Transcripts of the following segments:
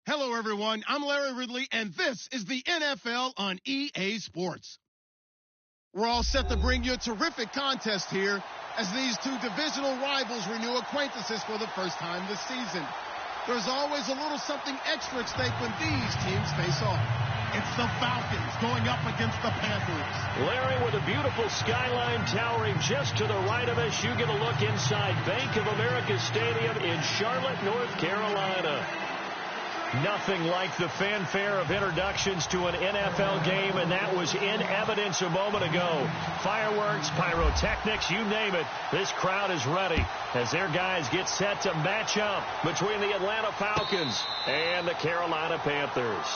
Hello, everyone. I'm Larry Ridley, and this is the NFL on EA Sports. We're all set to bring you a terrific contest here as these two divisional rivals renew acquaintances for the first time this season. There's always a little something extra at stake when these teams face off. It's the Falcons going up against the Panthers. Larry, with a beautiful skyline towering just to the right of us, you get a look inside Bank of America Stadium in Charlotte, North Carolina. Nothing like the fanfare of introductions to an NFL game, and that was in evidence a moment ago. Fireworks, pyrotechnics, you name it. This crowd is ready as their guys get set to match up between the Atlanta Falcons and the Carolina Panthers.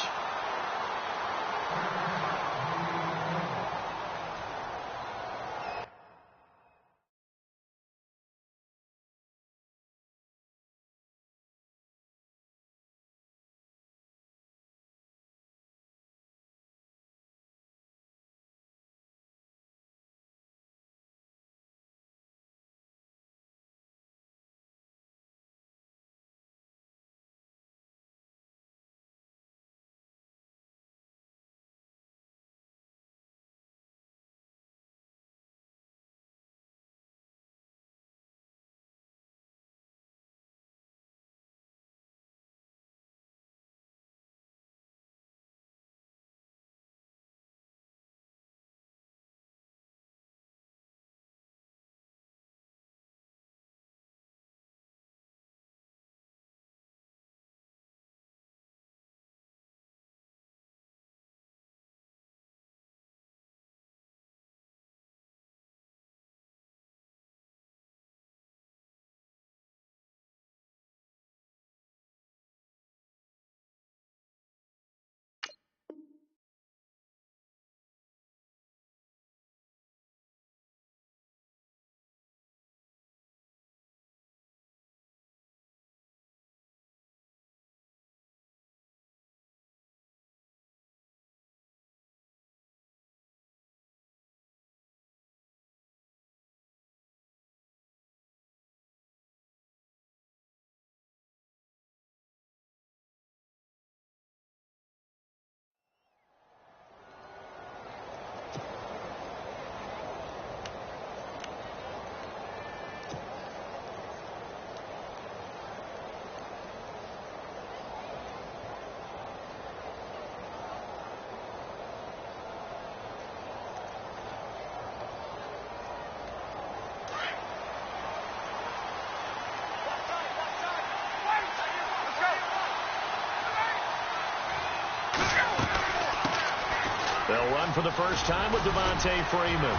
They'll run for the first time with Devontae Freeman.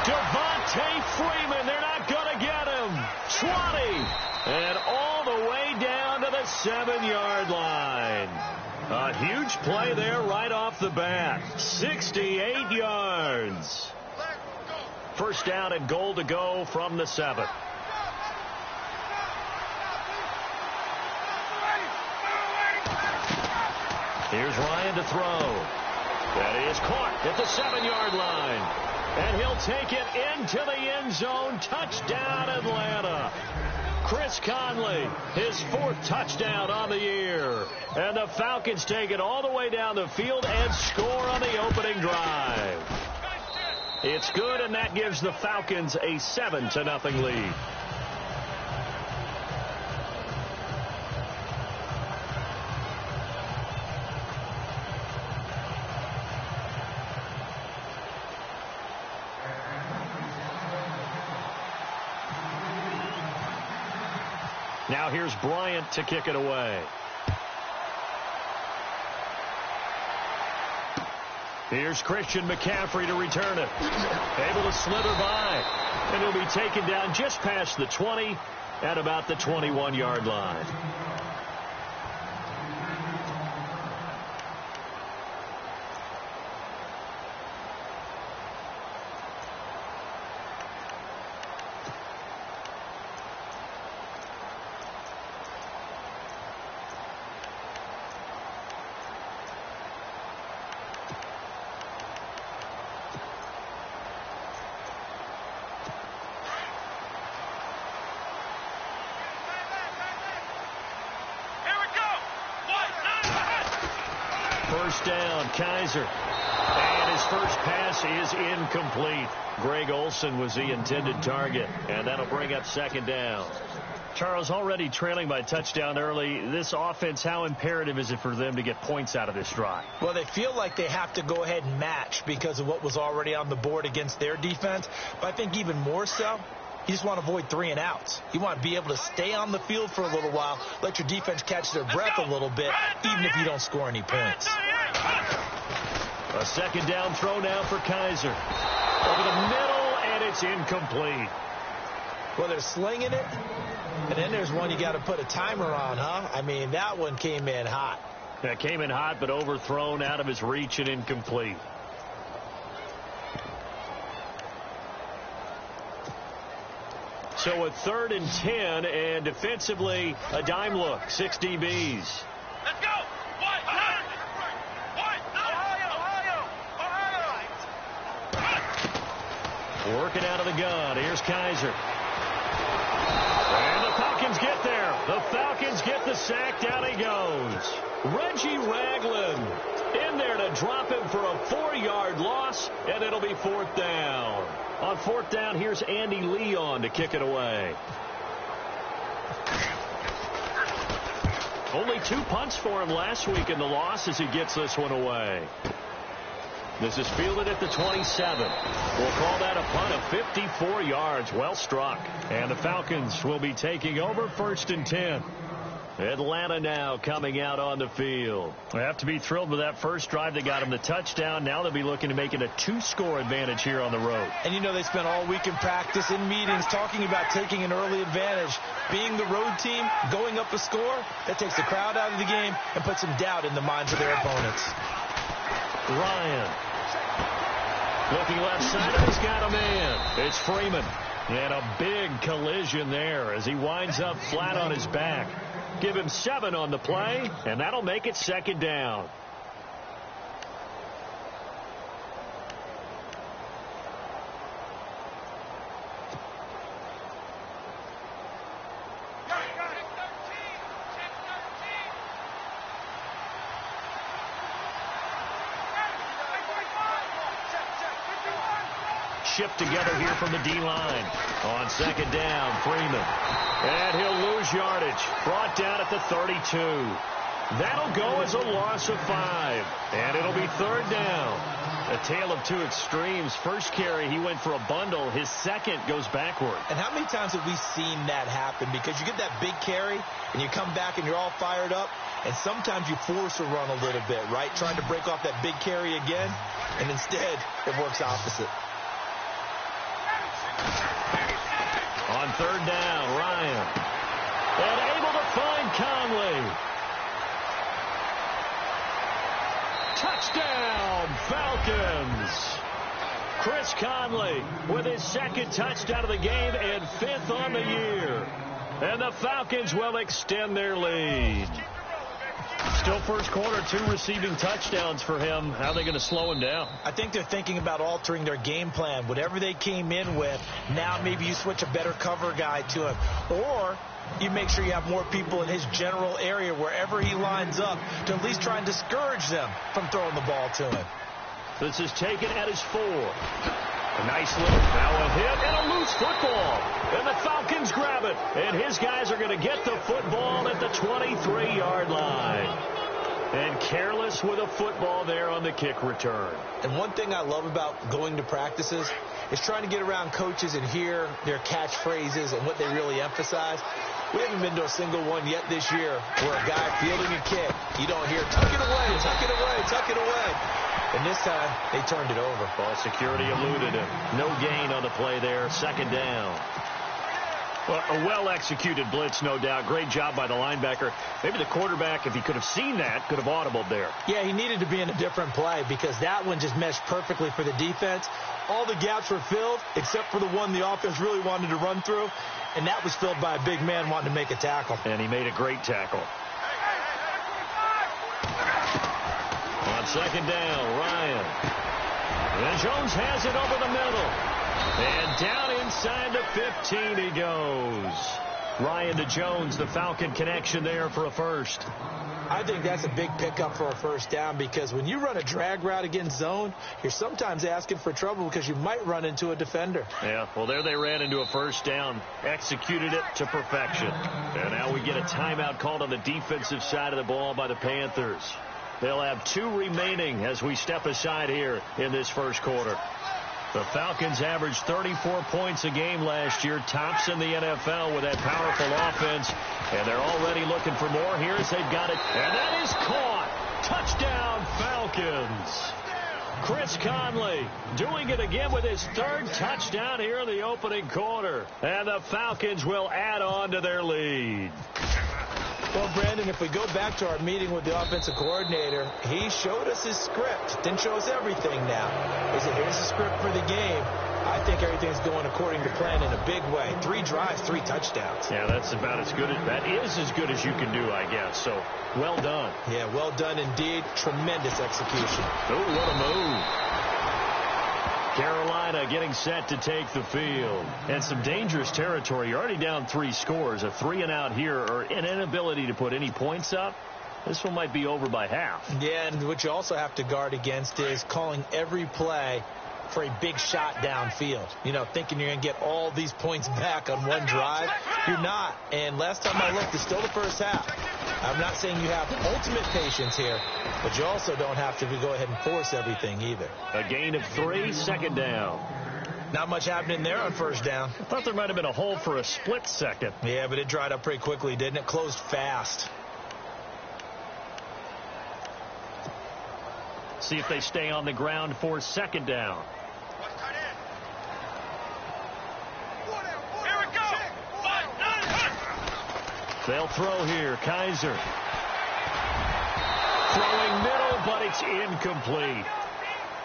Devontae Freeman, they're not going to get him. 20, and all the way down to the 7-yard line. A huge play there right off the bat. 68 yards. First down and goal to go from the 7. Here's Ryan to throw. That is caught at the 7-yard line. And he'll take it into the end zone. Touchdown, Atlanta. Chris Conley, his 4th touchdown on the year. And the Falcons take it all the way down the field and score on the opening drive. It's good, and that gives the Falcons a 7-0 lead. Now here's Bryant to kick it away. Here's Christian McCaffrey to return it. Able to slither by. And he'll be taken down just past the 20 at about the 21-yard line. first down. Kaiser. And his first pass is incomplete. Greg Olsen was the intended target, and that'll bring up second down. Charles, already trailing by touchdown early. This offense, how imperative is it for them to get points out of this drive? Well, they feel like they have to go ahead and match because of what was already on the board against their defense. But I think even more so, you just want to avoid 3 and outs. You want to be able to stay on the field for a little while, let your defense catch their breath a little bit, even if you don't score any points. A second down throw now for Kaiser. Over the middle, and it's incomplete. Well, they're slinging it, and then there's one you got to put a timer on, huh? I mean, that one came in hot. That came in hot, but overthrown, out of his reach, and incomplete. So a 3rd and 10, and defensively, a dime look. 6 DBs. Let's go! Working out of the gun. Here's Kaiser. And the Falcons get there. The Falcons get the sack. Down he goes. Reggie Ragland in there to drop him for a 4-yard loss, and it'll be 4th down. On 4th down, here's Andy Leon to kick it away. Only 2 punts for him last week in the loss as he gets this one away. This is fielded at the 27. We'll call that a punt of 54 yards. Well struck. And the Falcons will be taking over 1st and 10. Atlanta now coming out on the field. They have to be thrilled with that first drive. They got him the touchdown. Now they'll be looking to make it a 2-score advantage here on the road. And you know they spent all week in practice, in meetings, talking about taking an early advantage. Being the road team, going up a score, that takes the crowd out of the game and puts some doubt in the minds of their opponents. Ryan. Looking left side, he's got a man. It's Freeman. And a big collision there as he winds up flat on his back. Give him 7 on the play, and that'll make it 2nd down. Shipped together here from the D-line. On 2nd down, Freeman. And he'll lose yardage. Brought down at the 32. That'll go as a loss of 5. And it'll be 3rd down. A tale of 2 extremes. First carry, he went for a bundle. His second goes backward. And how many times have we seen that happen? Because you get that big carry, and you come back and you're all fired up, and sometimes you force a run a little bit, right? Trying to break off that big carry again, and instead it works opposite. On 3rd down, Ryan. And able to find Conley. Touchdown, Falcons. Chris Conley with his 2nd touchdown of the game and 5th on the year. And the Falcons will extend their lead. Still first quarter, 2 receiving touchdowns for him. How are they going to slow him down? I think they're thinking about altering their game plan. Whatever they came in with, now maybe you switch a better cover guy to him. Or you make sure you have more people in his general area wherever he lines up to at least try and discourage them from throwing the ball to him. This is taken at his 4. A nice little now a hit and a loose football. And the Falcons grab it. And his guys are going to get the football at the 23-yard line. And careless with a football there on the kick return. And one thing I love about going to practices is trying to get around coaches and hear their catchphrases and what they really emphasize. We haven't been to a single one yet this year where a guy fielding a kick, you don't hear, tuck it away, tuck it away, tuck it away. And this time, they turned it over. Ball security eluded him. No gain on the play there. 2nd down. Well, a well-executed blitz, no doubt. Great job by the linebacker. Maybe the quarterback, if he could have seen that, could have audibled there. Yeah, he needed to be in a different play because that one just meshed perfectly for the defense. All the gaps were filled except for the one the offense really wanted to run through, and that was filled by a big man wanting to make a tackle. And he made a great tackle. On 2nd down, Ryan. And Jones has it over the middle. And down inside the 15 he goes. Ryan to Jones, the Falcon connection there for a first. I think that's a big pickup for a first down because when you run a drag route against zone, you're sometimes asking for trouble because you might run into a defender. Yeah, well, there they ran into a first down, executed it to perfection. And now we get a timeout called on the defensive side of the ball by the Panthers. They'll have 2 remaining as we step aside here in this first quarter. The Falcons averaged 34 points a game last year, tops in the NFL with that powerful offense. And they're already looking for more here as they've got it. And that is caught. Touchdown, Falcons. Chris Conley doing it again with his 3rd touchdown here in the opening quarter. And the Falcons will add on to their lead. Well, Brandon, if we go back to our meeting with the offensive coordinator, he showed us his script. Didn't show us everything now. He said, here's the script for the game. I think everything's going according to plan in a big way. 3 drives, 3 touchdowns. Yeah, that's about as good as, that is as good as you can do, I guess. So, well done. Yeah, well done indeed. Tremendous execution. Oh, what a move. Carolina getting set to take the field. And some dangerous territory. You're already down 3 scores. A 3-and-out here or an inability to put any points up. This one might be over by half. Yeah, and what you also have to guard against is calling every play for a big shot downfield. You know, thinking you're going to get all these points back on one drive. You're not. And last time I looked, it's still the first half. I'm not saying you have ultimate patience here, but you also don't have to go ahead and force everything either. A gain of 3, 2nd down. Not much happening there on first down. I thought there might have been a hole for a split second. Yeah, but it dried up pretty quickly, didn't it? Closed fast. See if they stay on the ground for 2nd down. They'll throw here. Kaiser. Throwing middle, but it's incomplete.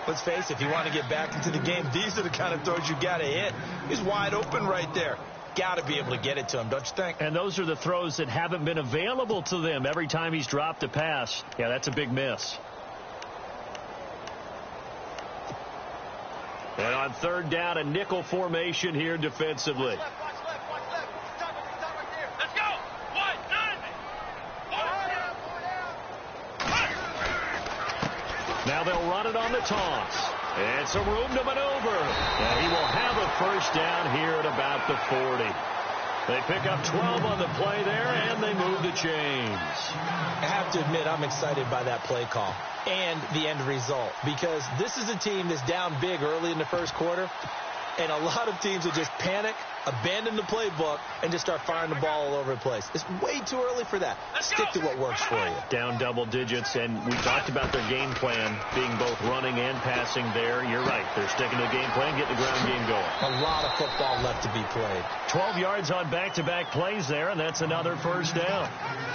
Let's face it, if you want to get back into the game, these are the kind of throws you got to hit. He's wide open right there. Got to be able to get it to him, don't you think? And those are the throws that haven't been available to them every time he's dropped a pass. Yeah, that's a big miss. And on 3rd down, a nickel formation here defensively. Now they'll run it on the toss. And some room to maneuver. And he will have a first down here at about the 40. They pick up 12 on the play there, and they move the chains. I have to admit, I'm excited by that play call and the end result because this is a team that's down big early in the first quarter, and a lot of teams will just panic, abandon the playbook, and just start firing the ball all over the place. It's way too early for that. Stick to what works for you. Down double digits, and we talked about their game plan being both running and passing there. You're right. They're sticking to the game plan, getting the ground game going. A lot of football left to be played. 12 yards on back-to-back plays there, and that's another first down.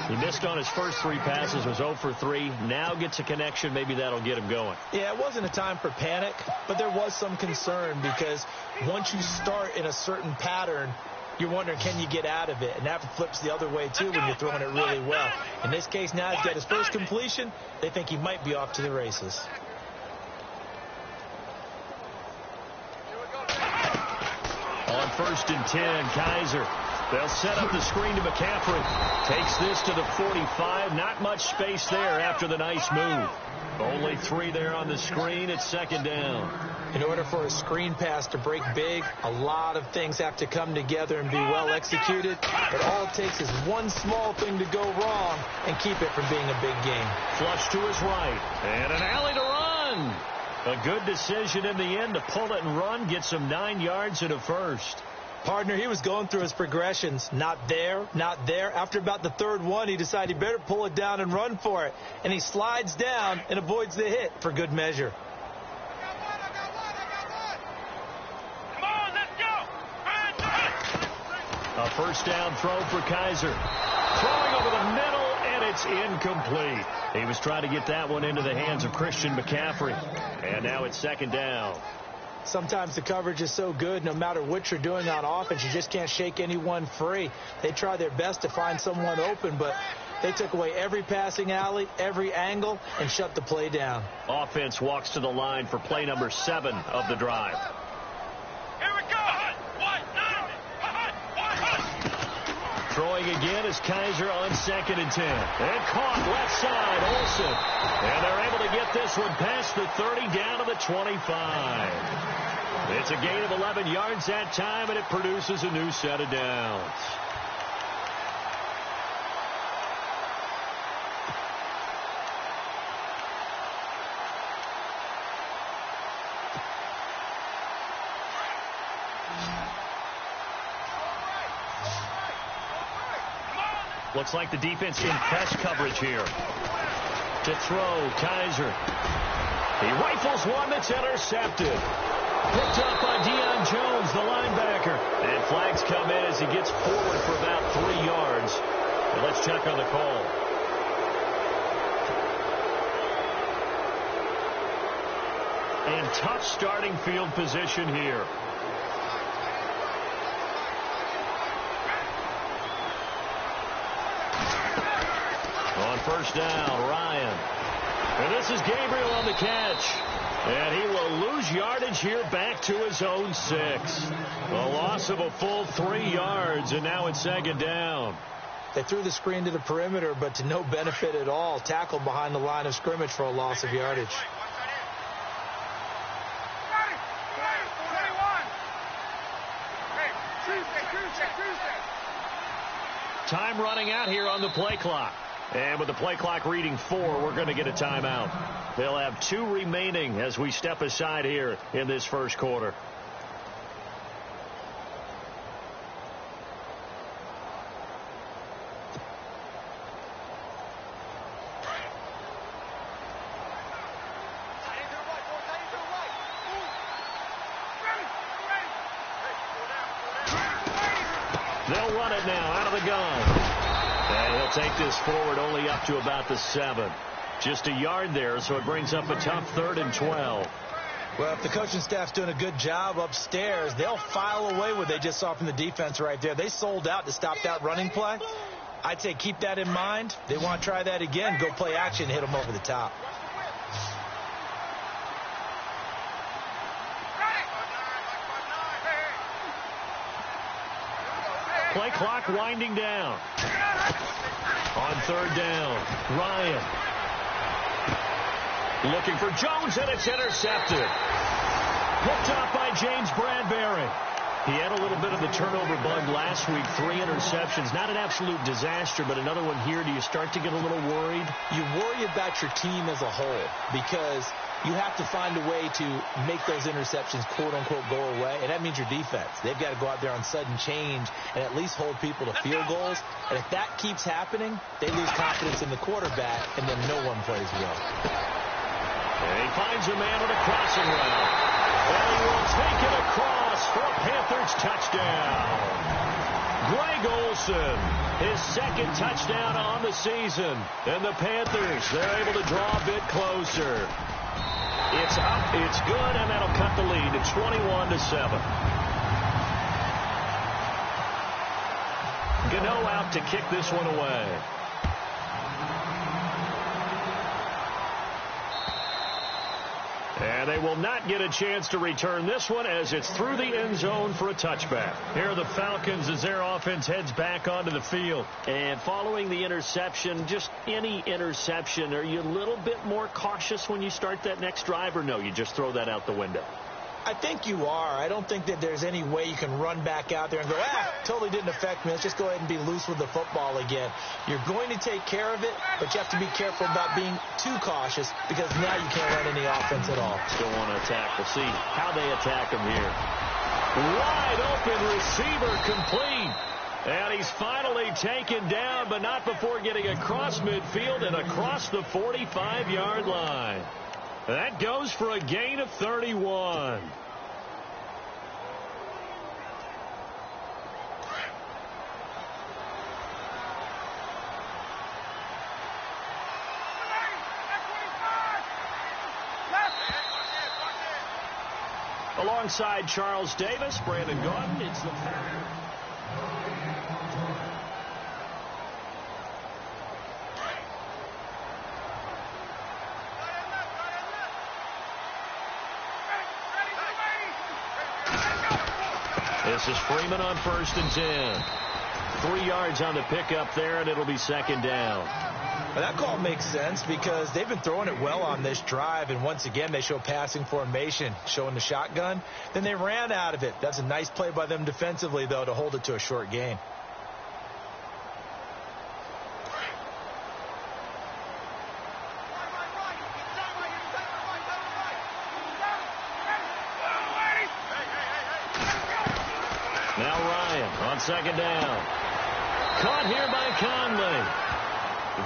He missed on his first 3 passes, was 0 for 3. Now gets a connection. Maybe that'll get him going. Yeah, it wasn't a time for panic, but there was some concern because once you start in a certain pattern, you're wondering, can you get out of it? And that flips the other way, too, when you're throwing it really well. In this case, now he's got his first completion. They think he might be off to the races. On 1st and 10, Kaiser. They'll set up the screen to McCaffrey. Takes this to the 45. Not much space there after the nice move. Only 3 there on the screen. It's 2nd down. In order for a screen pass to break big, a lot of things have to come together and be well executed. But all it takes is one small thing to go wrong and keep it from being a big game. Flush to his right. And an alley to run. A good decision in the end to pull it and run. Gets him 9 yards and a first. Partner, he was going through his progressions. Not there, not there. After about the 3rd one, he decided he better pull it down and run for it. And he slides down and avoids the hit for good measure. A first down throw for Kaiser. Throwing over the middle, and it's incomplete. He was trying to get that one into the hands of Christian McCaffrey. And now it's 2nd down. Sometimes the coverage is so good, no matter what you're doing on offense, you just can't shake anyone free. They try their best to find someone open, but they took away every passing alley, every angle, and shut the play down. Offense walks to the line for play number 7 of the drive. Throwing again is Kaiser on 2nd and 10. And caught left side, Olsen. And they're able to get this one past the 30 down to the 25. It's a gain of 11 yards that time, and it produces a new set of downs. Looks like the defense in press coverage here. To throw, Kaiser. He rifles one that's intercepted. Picked up by Deion Jones, the linebacker. And flags come in as he gets forward for about 3 yards. And let's check on the call. And tough starting field position here. On first down, Ryan. And this is Gabriel on the catch. And he will lose yardage here back to his own 6. A loss of a full 3 yards, and now it's 2nd down. They threw the screen to the perimeter, but to no benefit at all. Tackled behind the line of scrimmage for a loss of yardage. Time running out here on the play clock. And with the play clock reading 4, we're going to get a timeout. They'll have 2 remaining as we step aside here in this first quarter. They'll run it now out of the gun. And he'll take this forward only up to about the 7. Just a yard there, so it brings up a tough 3rd and 12. Well, if the coaching staff's doing a good job upstairs, they'll file away what they just saw from the defense right there. They sold out to stop that running play. I'd say keep that in mind. They want to try that again. Go play action, hit them over the top. Play clock winding down. On 3rd down, Ryan. Looking for Jones, and it's intercepted. Picked up by James Bradbury. He had a little bit of the turnover bug last week. 3 interceptions. Not an absolute disaster, but another one here. Do you start to get a little worried? You worry about your team as a whole because you have to find a way to make those interceptions, quote-unquote, go away, and that means your defense. They've got to go out there on sudden change and at least hold people to field goals, and if that keeps happening, they lose confidence in the quarterback, and then no one plays well. And he finds a man with a crossing route, and he will take it across for a Panthers touchdown. Greg Olsen, his 2nd touchdown on the season, and the Panthers, they're able to draw a bit closer. It's up, it's good, and that'll cut the lead to 21-7. Gano out to kick this one away. And they will not get a chance to return this one as it's through the end zone for a touchback. Here are the Falcons as their offense heads back onto the field. And following the interception, just any interception, are you a little bit more cautious when you start that next drive, or no, you just throw that out the window? I think you are. I don't think that there's any way you can run back out there and go, totally didn't affect me. Let's just go ahead and be loose with the football again. You're going to take care of it, but you have to be careful about being too cautious because now you can't run any offense at all. Still want to attack. We'll see how they attack him here. Wide open receiver complete. And he's finally taken down, but not before getting across midfield and across the 45-yard line. That goes for a gain of 31. Alongside Charles Davis, Brandon Gordon, it's the This is Freeman on 1st and 10. 3 yards on the pickup there, and it'll be second down. Well, that call makes sense because they've been throwing it well on this drive, and once again they show passing formation, showing the shotgun. Then they ran out of it. That's a nice play by them defensively, though, to hold it to a short gain. Now Ryan on second down. Caught here by Conley.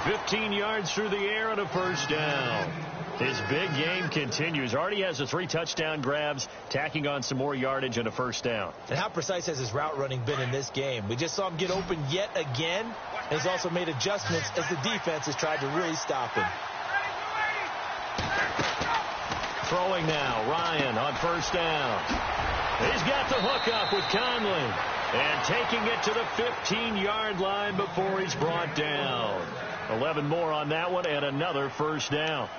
15 yards through the air and a first down. His big game continues. Already has the 3 touchdown grabs, tacking on some more yardage and a first down. And how precise has his route running been in this game? We just saw him get open yet again. And he's also made adjustments as the defense has tried to really stop him. Throwing now, Ryan on first down. He's got the hook up with Conley. And taking it to the 15-yard line before he's brought down. 11 more on that one and another first down.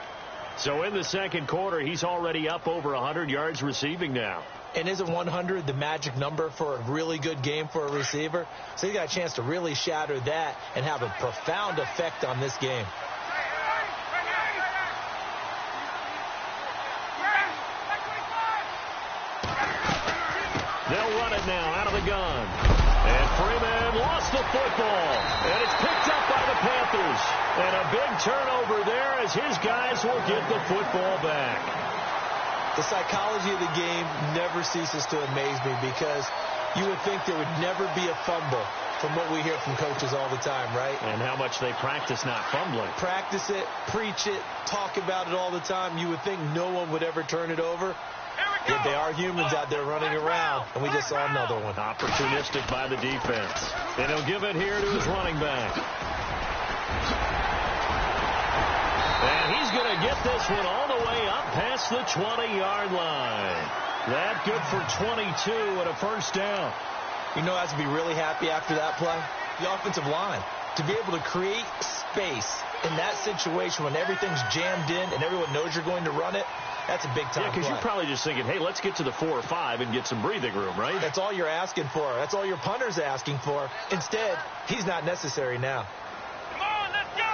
So in the second quarter, he's already up over 100 yards receiving now. And isn't 100 the magic number for a really good game for a receiver? So he got a chance to really shatter that and have a profound effect on this game. They'll run it now out of the gun. And Freeman lost the football. And it's picked up by the Panthers. And a big turnover there as his guys will get the football back. The psychology of the game never ceases to amaze me because you would think there would never be a fumble from what we hear from coaches all the time, right? And how much they practice not fumbling. Practice it, preach it, talk about it all the time. You would think no one would ever turn it over. Yet they are humans out there running around, and we just saw another one. Opportunistic by the defense. And he'll give it here to his running back. And he's going to get this one all the way up past the 20-yard line. That good for 22 and a first down. You know, I have to be really happy after that play. The offensive line. To be able to create space in that situation when everything's jammed in and everyone knows you're going to run it, that's a big-time play. Yeah, because you're probably just thinking, hey, let's get to the 4 or 5 and get some breathing room, right? That's all you're asking for. That's all your punter's asking for. Instead, he's not necessary now. Come on, let's go!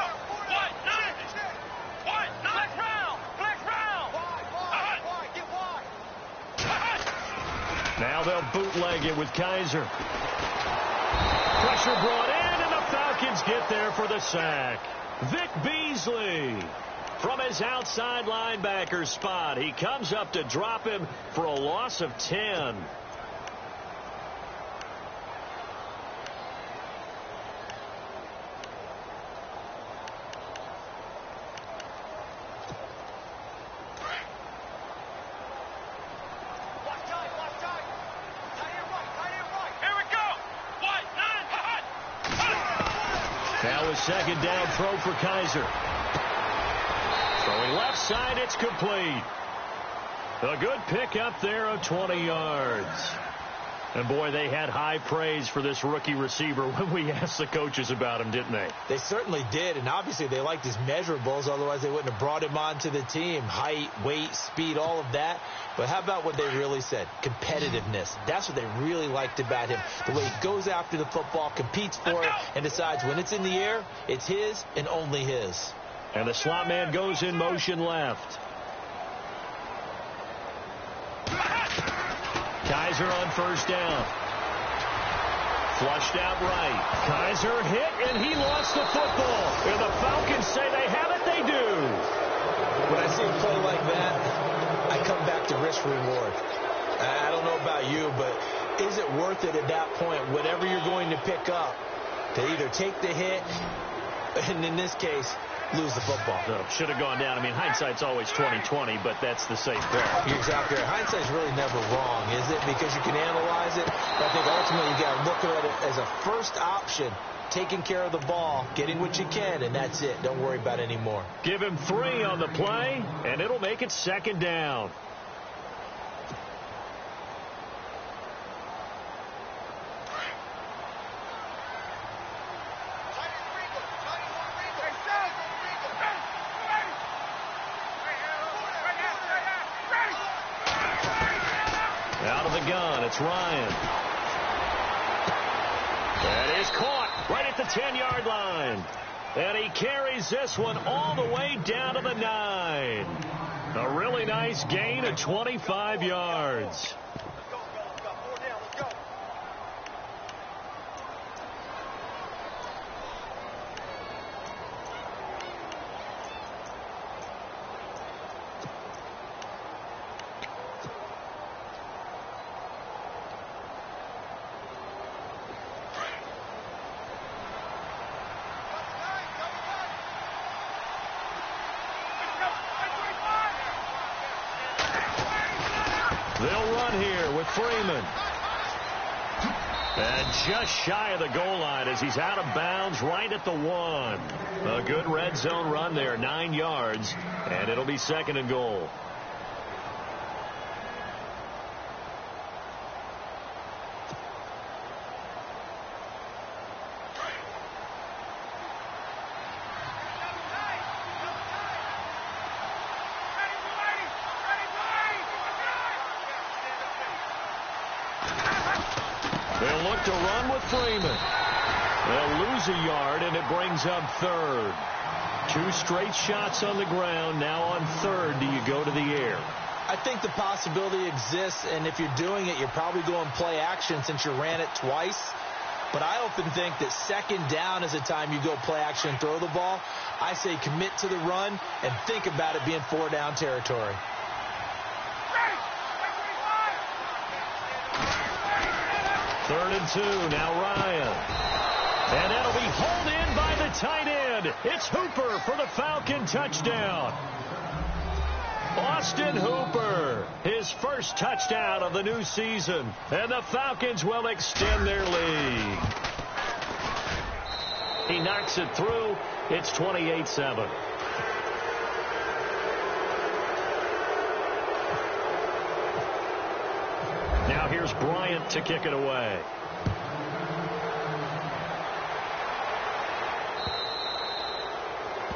What? Flex round! Wide, get wide! Now they'll bootleg it with Kaiser. Pressure brought in, and the Falcons get there for the sack. Vic Beasley. From his outside linebacker spot, he comes up to drop him for a loss of 10. Here we go! Wide, 9, Now a second down throw for Kaiser. Throwing left side, it's complete. A good pickup there of 20 yards. And, boy, they had high praise for this rookie receiver when we asked the coaches about him, didn't they? They certainly did, and obviously they liked his measurables. Otherwise, they wouldn't have brought him onto the team. Height, weight, speed, all of that. But how about what they really said? Competitiveness. That's what they really liked about him. The way he goes after the football, competes for it, and decides when it's in the air, it's his and only his. And the slot man goes in motion left. Kaiser on first down. Flushed out right. Kaiser hit, and he lost the football. And the Falcons say they have it, they do. When I see a play like that, I come back to risk-reward. I don't know about you, but is it worth it at that point, whatever you're going to pick up, to either take the hit, and in this case, lose the football? Should have gone down. I mean, hindsight's always 20/20, but that's the safe bet. You're exactly right. Hindsight's really never wrong, is it? Because you can analyze it. But I think ultimately you got to look at it as a first option, taking care of the ball, getting what you can, and that's it. Don't worry about it anymore. Give him 3 on the play, and it'll make it second down. Out of the gun, it's Ryan. That is caught right at the 10-yard line. And he carries this one all the way down to the 9. A really nice gain of 25 yards. They'll run here with Freeman. And just shy of the goal line as he's out of bounds right at the 1. A good red zone run there, 9 yards, and it'll be 2nd and goal. They'll look to run with Freeman. They'll lose a yard, and it brings up 3rd. 2 straight shots on the ground. Now on 3rd, do you go to the air? I think the possibility exists, and if you're doing it, you're probably going play action since you ran it twice. But I often think that 2nd down is the time you go play action and throw the ball. I say commit to the run and think about it being 4-down territory. 3rd and 2, now Ryan. And that'll be hauled in by the tight end. It's Hooper for the Falcon touchdown. Austin Hooper, his first touchdown of the new season. And the Falcons will extend their lead. He knocks it through. It's 28-7. Now here's Bryant to kick it away.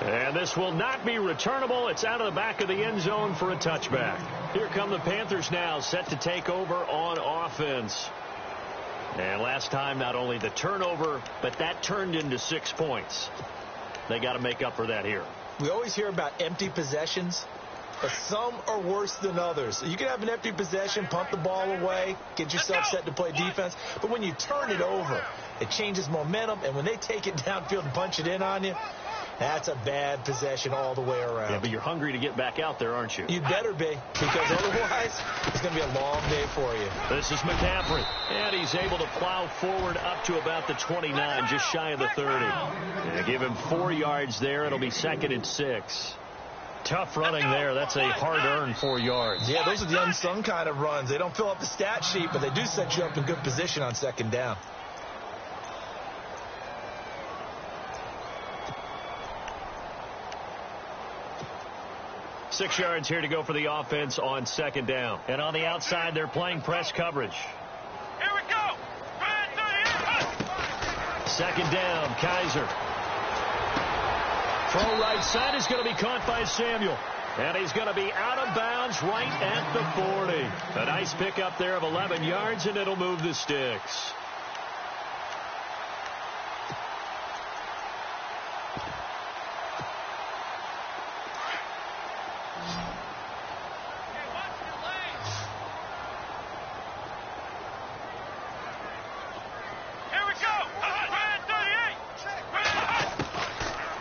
And this will not be returnable. It's out of the back of the end zone for a touchback. Here come the Panthers now, set to take over on offense. And last time, not only the turnover, but that turned into 6 points. They got to make up for that here. We always hear about empty possessions, but some are worse than others. You can have an empty possession, punt the ball away, get yourself set to play defense. But when you turn it over, it changes momentum. And when they take it downfield and punch it in on you, that's a bad possession all the way around. Yeah, but you're hungry to get back out there, aren't you? You better be, because otherwise it's going to be a long day for you. This is McCaffrey, and he's able to plow forward up to about the 29, just shy of the 30. Yeah, give him 4 yards there. It'll be 2nd and 6. Tough running there. That's a hard-earned 4 yards. Yeah, those are the unsung kind of runs. They don't fill up the stat sheet, but they do set you up in good position on 2nd down. Six yards here to go for the offense on 2nd down. And on the outside, they're playing press coverage. Here we go. 2nd down, Kaiser. Throw right side is going to be caught by Samuel. And he's going to be out of bounds right at the 40. A nice pickup there of 11 yards, and it'll move the sticks.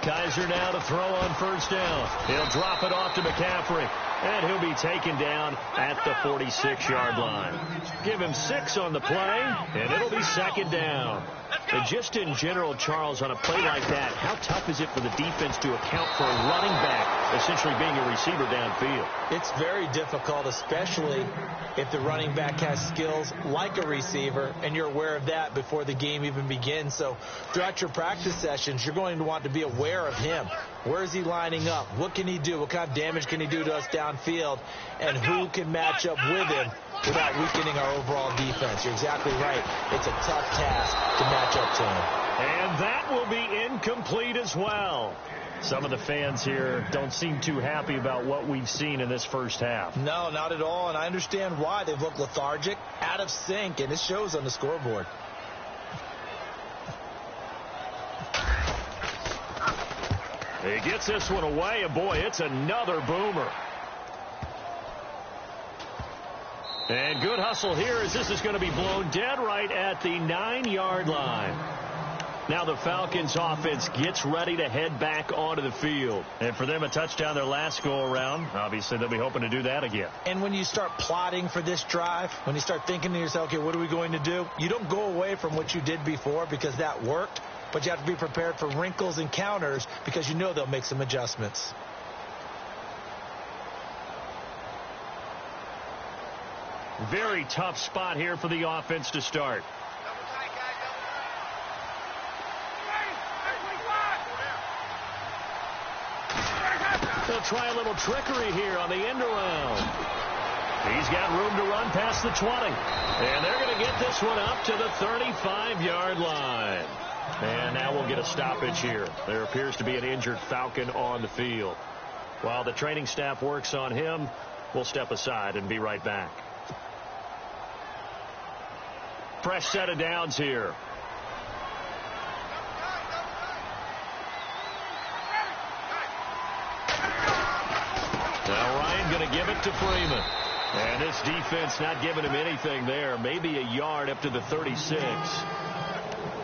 Kaiser now to throw on 1st down. He'll drop it off to McCaffrey, and he'll be taken down at the 46-yard line. Give him 6 on the play, and it'll be 2nd down. And just in general, Charles, on a play like that, how tough is it for the defense to account for a running back essentially being a receiver downfield? It's very difficult, especially if the running back has skills like a receiver, and you're aware of that before the game even begins. So throughout your practice sessions, you're going to want to be aware of him. Where is he lining up? What can he do? What kind of damage can he do to us downfield? And who can match up with him without weakening our overall defense? You're exactly right. It's a tough task to match up to him. And that will be incomplete as well. Some of the fans here don't seem too happy about what we've seen in this first half. No, not at all, and I understand why. They've looked lethargic, out of sync, and it shows on the scoreboard. He gets this one away, and boy, it's another boomer. And good hustle here as this is going to be blown dead right at the 9-yard line. Now the Falcons offense gets ready to head back onto the field. And for them, a touchdown their last go-around. Obviously, they'll be hoping to do that again. And when you start plotting for this drive, when you start thinking to yourself, okay, what are we going to do? You don't go away from what you did before because that worked. But you have to be prepared for wrinkles and counters because you know they'll make some adjustments. Very tough spot here for the offense to start. They'll try a little trickery here on the end around. He's got room to run past the 20. And they're going to get this one up to the 35-yard line. And now we'll get a stoppage here. There appears to be an injured Falcon on the field. While the training staff works on him, we'll step aside and be right back. Fresh set of downs here. Now Ryan going to give it to Freeman. And this defense not giving him anything there. Maybe a yard up to the 36.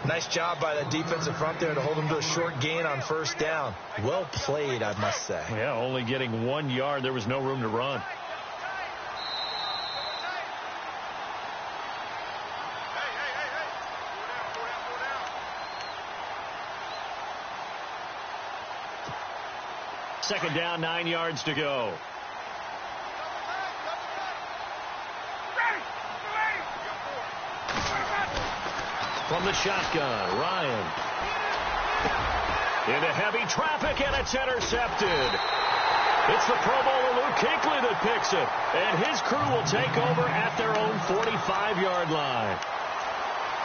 Nice job by the defensive front there to hold him to a short gain on first down. Well played, I must say. Yeah, only getting 1 yard. There was no room to run. Second down, 9 yards to go. From the shotgun, Ryan. Into heavy traffic, and it's intercepted. It's the Pro Bowler Luke Kuechly that picks it. And his crew will take over at their own 45-yard line.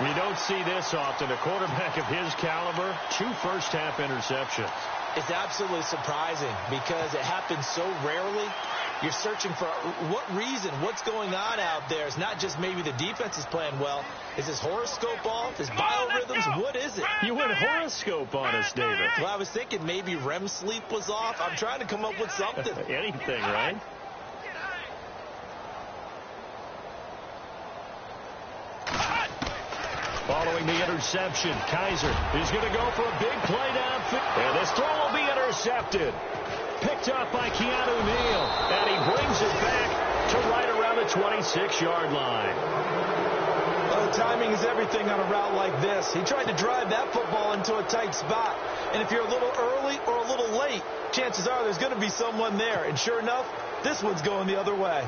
You don't see this often. A quarterback of his caliber, 2 first-half interceptions. It's absolutely surprising because it happens so rarely. You're searching for what reason, what's going on out there. It's not just maybe the defense is playing well. Is his horoscope off? His biorhythms? What is it? You went horoscope on us, David. Well, I was thinking maybe REM sleep was off. I'm trying to come up with something. Anything, right? Following the interception, Kaiser is going to go for a big play downfield. And this throw will be intercepted. Picked up by Keanu Neal. And he brings it back to right around the 26-yard line. Well, timing is everything on a route like this. He tried to drive that football into a tight spot. And if you're a little early or a little late, chances are there's going to be someone there. And sure enough, this one's going the other way.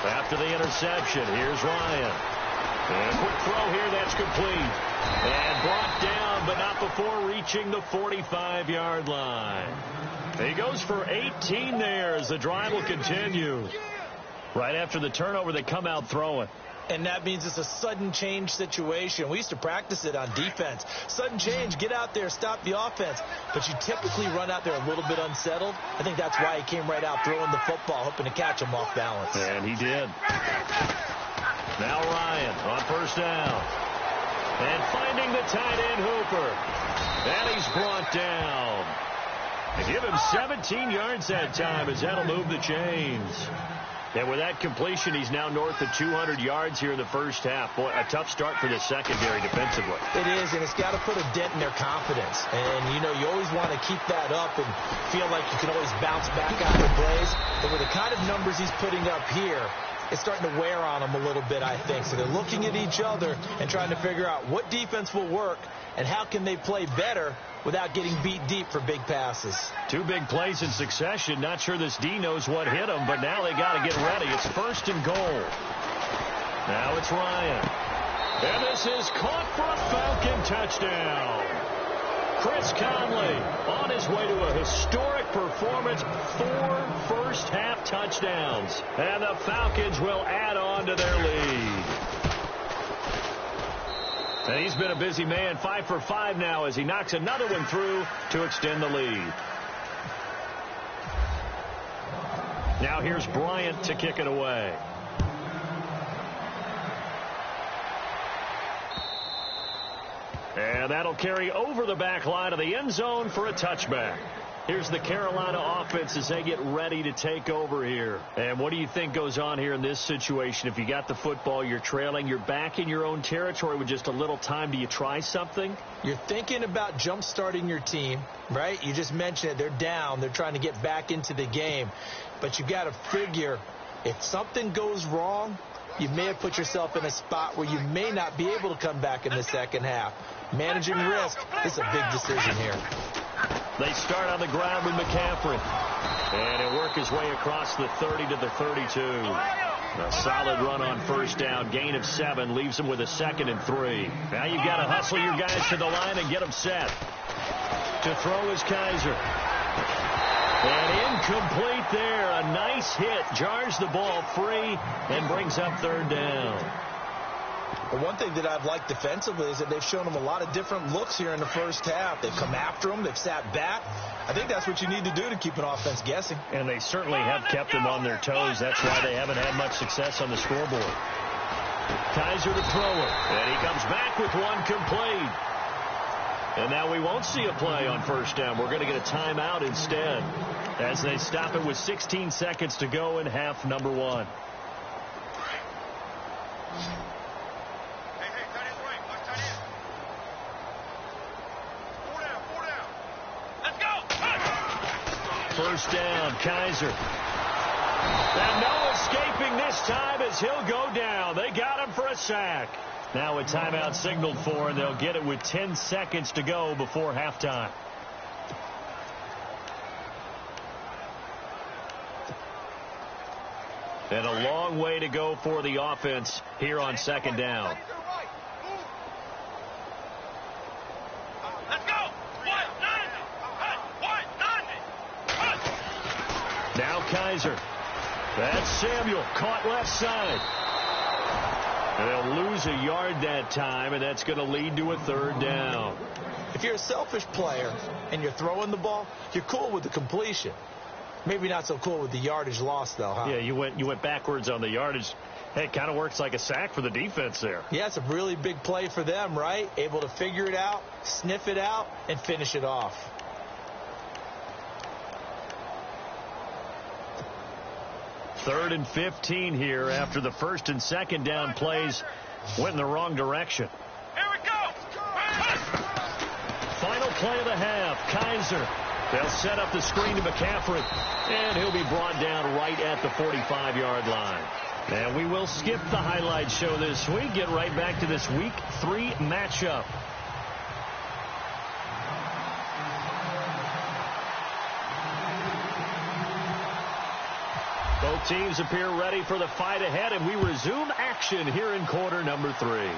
After the interception, here's Ryan. And a quick throw here, that's complete. And brought down, but not before reaching the 45-yard line. He goes for 18 there as the drive will continue. Right after the turnover, they come out throwing. And that means it's a sudden change situation. We used to practice it on defense. Sudden change, get out there, stop the offense. But you typically run out there a little bit unsettled. I think that's why he came right out throwing the football, hoping to catch him off balance. And he did. Now Ryan on first down. And finding the tight end Hooper. And he's brought down. They give him 17 yards that time as that'll move the chains. And with that completion, he's now north of 200 yards here in the first half. Boy, a tough start for the secondary defensively. It is, and it's got to put a dent in their confidence. And, you know, you always want to keep that up and feel like you can always bounce back after plays. But with the kind of numbers he's putting up here, it's starting to wear on them a little bit, I think. So they're looking at each other and trying to figure out what defense will work and how can they play better without getting beat deep for big passes. 2 big plays in succession. Not sure this D knows what hit him, but now they got to get ready. It's first and goal. Now it's Ryan. And this is caught for a Falcon touchdown. Chris Conley on his way to a historic performance. 4 first-half touchdowns. And the Falcons will add on to their lead. And he's been a busy man, 5 for 5 now as he knocks another one through to extend the lead. Now here's Bryant to kick it away. And that'll carry over the back line of the end zone for a touchback. Here's the Carolina offense as they get ready to take over here. And what do you think goes on here in this situation? If you got the football, you're trailing, you're back in your own territory with just a little time. Do you try something? You're thinking about jump-starting your team, right? You just mentioned it. They're down. They're trying to get back into the game. But you got to figure if something goes wrong, you may have put yourself in a spot where you may not be able to come back in the second half. Managing risk, this is a big decision here. They start on the ground with McCaffrey. And he'll work his way across the 30 to the 32. A solid run on first down. Gain of 7 leaves him with a 2nd and 3. Now you've got to hustle your guys to the line and get them set. To throw is Kaiser. And incomplete there. A nice hit. Jars the ball free and brings up 3rd down. Well, one thing that I've liked defensively is that they've shown them a lot of different looks here in the first half. They've come after them. They've sat back. I think that's what you need to do to keep an offense guessing. And they certainly have kept them on their toes. That's why they haven't had much success on the scoreboard. Kaiser the thrower. And he comes back with one complete. And now we won't see a play on first down. We're going to get a timeout instead as they stop it with 16 seconds to go in half number 1. First down, Kaiser. And no escaping this time as he'll go down. They got him for a sack. Now a timeout signaled for, and they'll get it with 10 seconds to go before halftime. And a long way to go for the offense here on 2nd down. Now Kaiser. That's Samuel. Caught left side. And they'll lose a yard that time, and that's going to lead to a 3rd down. If you're a selfish player and you're throwing the ball, you're cool with the completion. Maybe not so cool with the yardage loss, though, huh? Yeah, you went backwards on the yardage. Hey, it kind of works like a sack for the defense there. Yeah, it's a really big play for them, right? Able to figure it out, sniff it out, and finish it off. Third and 15 here after the 1st and 2nd down plays went in the wrong direction. Here we go. Final play of the half. Kaiser. They'll set up the screen to McCaffrey. And he'll be brought down right at the 45-yard line. And we will skip the highlight show this week. Get right back to this Week 3 matchup. Both teams appear ready for the fight ahead, and we resume action here in quarter number 3.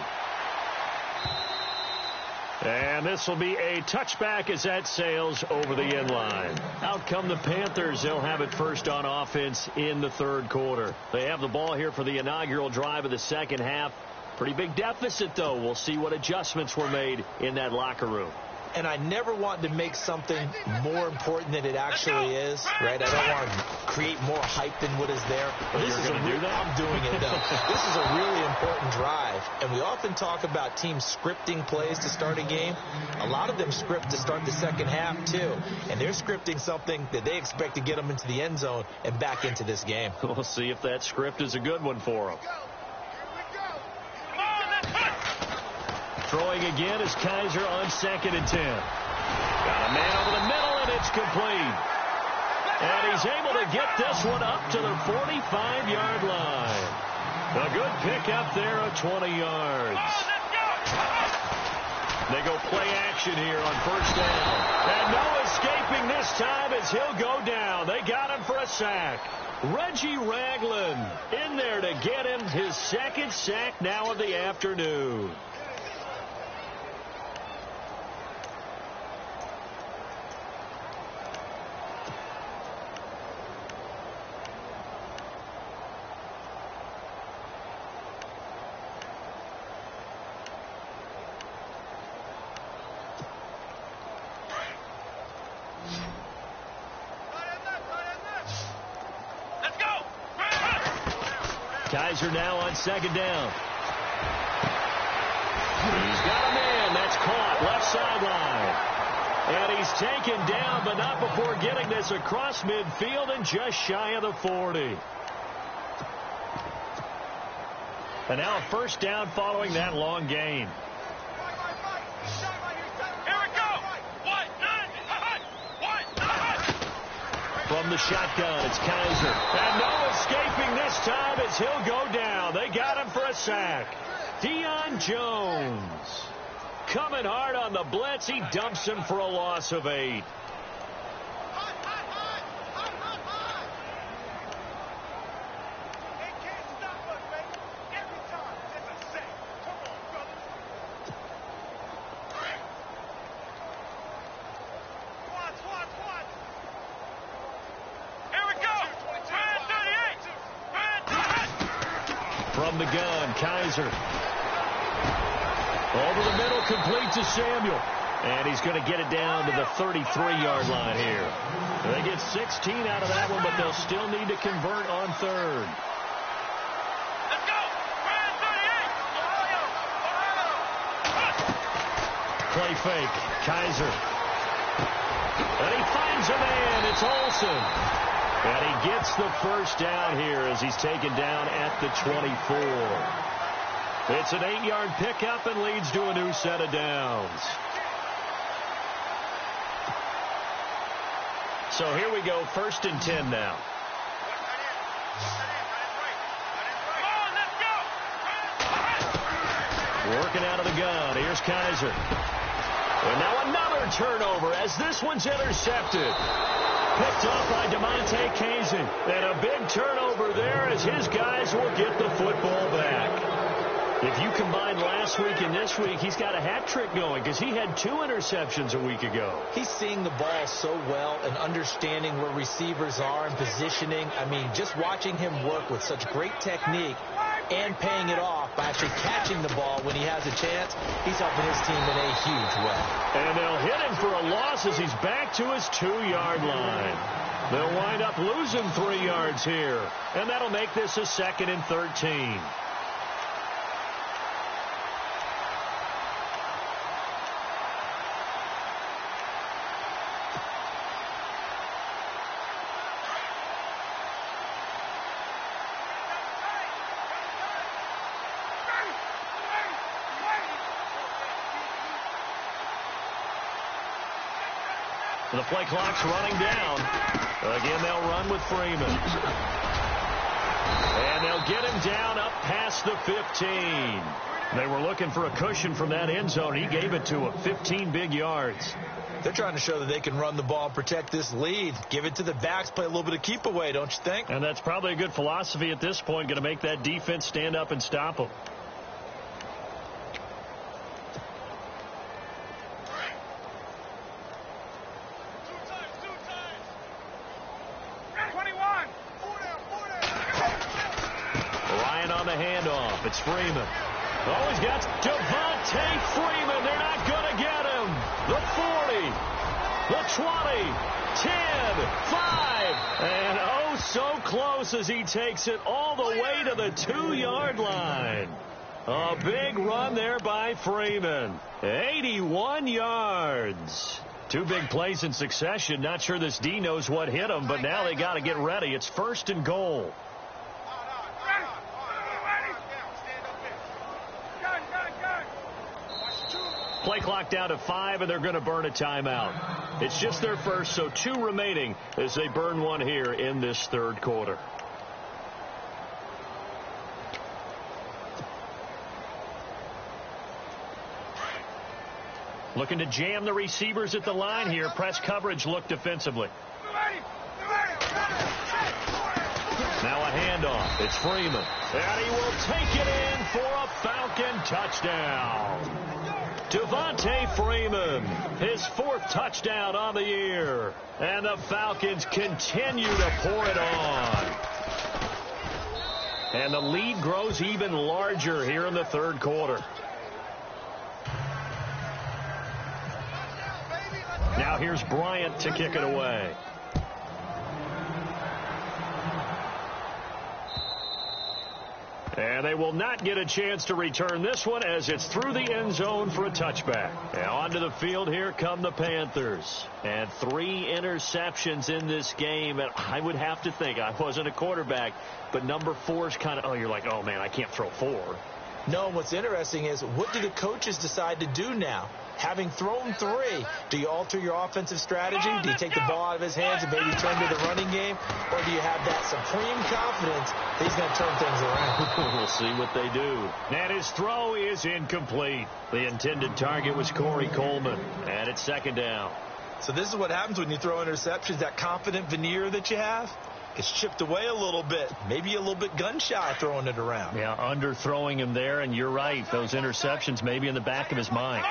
And this will be a touchback as that sails over the end line. Out come the Panthers. They'll have it first on offense in the 3rd quarter. They have the ball here for the inaugural drive of the 2nd half. Pretty big deficit, though. We'll see what adjustments were made in that locker room. And I never want to make something more important than it actually is, right? I don't want to create more hype than what is there. But you're going to do that? I'm doing it, though. This is a really important drive, and we often talk about teams scripting plays to start a game. A lot of them script to start the 2nd half, too, and they're scripting something that they expect to get them into the end zone and back into this game. We'll see if that script is a good one for them. Throwing again is Kaiser on 2nd and 10. Got a man over the middle, and it's complete. And he's able to get this one up to the 45-yard line. A good pickup there of 20 yards. They go play action here on first down. And no escaping this time as he'll go down. They got him for a sack. Reggie Ragland in there to get him his 2nd sack now of the afternoon. Let's Kaiser now on second down. He's got a man. That's caught left sideline. And he's taken down, but not before getting this across midfield and just shy of the 40. And now a first down following that long gain. Here we go. From the shotgun, it's Kaiser. And no escaping this time as he'll go down. They got him for a sack. Deion Jones coming hard on the blitz. He dumps him for a loss of 8. From the gun, Kaiser. Over the middle, complete to Samuel. And he's going to get it down to the 33-yard line here. They get 16 out of that one, but they'll still need to convert on third. Let's go. Play fake. Kaiser. And he finds a man. It's Olsen. And he gets the first down here as he's taken down at the 24. It's an 8-yard pickup and leads to a new set of downs. So here we go, 1st and 10 now. Working out of the gun. Here's Kaiser. And now another turnover as this one's intercepted. Picked off by DeMonte Kazin. And a big turnover there as his guys will get the football back. If you combine last week and this week, he's got a hat trick going because he had 2 interceptions a week ago. He's seeing the ball so well and understanding where receivers are and positioning. I mean, just watching him work with such great technique and paying it off by actually catching the ball when he has a chance, he's helping his team in a huge way. And they'll hit him for a loss as he's back to his 2-yard line. They'll wind up losing 3 yards here, and that'll make this a 2nd and 13. The play clock's running down. Again, they'll run with Freeman. And they'll get him down up past the 15. They were looking for a cushion from that end zone. He gave it to him. 15 big yards. They're trying to show that they can run the ball and protect this lead. Give it to the backs, play a little bit of keep away, don't you think? And that's probably a good philosophy at this point. Going to make that defense stand up and stop them. It's Freeman. Oh, he's got Devontae Freeman. They're not going to get him. The 40, the 20, 10, 5, and oh, so close as he takes it all the way to the 2-yard line. A big run there by Freeman. 81 yards. 2 big plays in succession. Not sure this D knows what hit him, but now they got to get ready. It's 1st and goal. Play clock down to 5, and they're going to burn a timeout. It's just their first, so 2 remaining as they burn one here in this 3rd quarter. Looking to jam the receivers at the line here. Press coverage look defensively. Now a handoff. It's Freeman. And he will take it in for a Falcon touchdown. Devontae Freeman, his 4th touchdown on the year. And the Falcons continue to pour it on. And the lead grows even larger here in the 3rd quarter. Now here's Bryant to kick it away. And they will not get a chance to return this one as it's through the end zone for a touchback. Now onto the field, here come the Panthers. And 3 interceptions in this game. And I would have to think, I wasn't a quarterback, but number 4 is kind of, oh, you're like, oh, man, I can't throw 4. No, what's interesting is, what do the coaches decide to do now? Having thrown 3, do you alter your offensive strategy? Do you take the ball out of his hands and maybe turn to the running game? Or do you have that supreme confidence that he's going to turn things around? We'll see what they do. And his throw is incomplete. The intended target was Corey Coleman. And it's second down. So this is what happens when you throw interceptions. That confident veneer that you have, it's chipped away a little bit. Maybe a little bit gun-shy throwing it around. Yeah, underthrowing him there, and you're right. Those interceptions maybe in the back of his mind.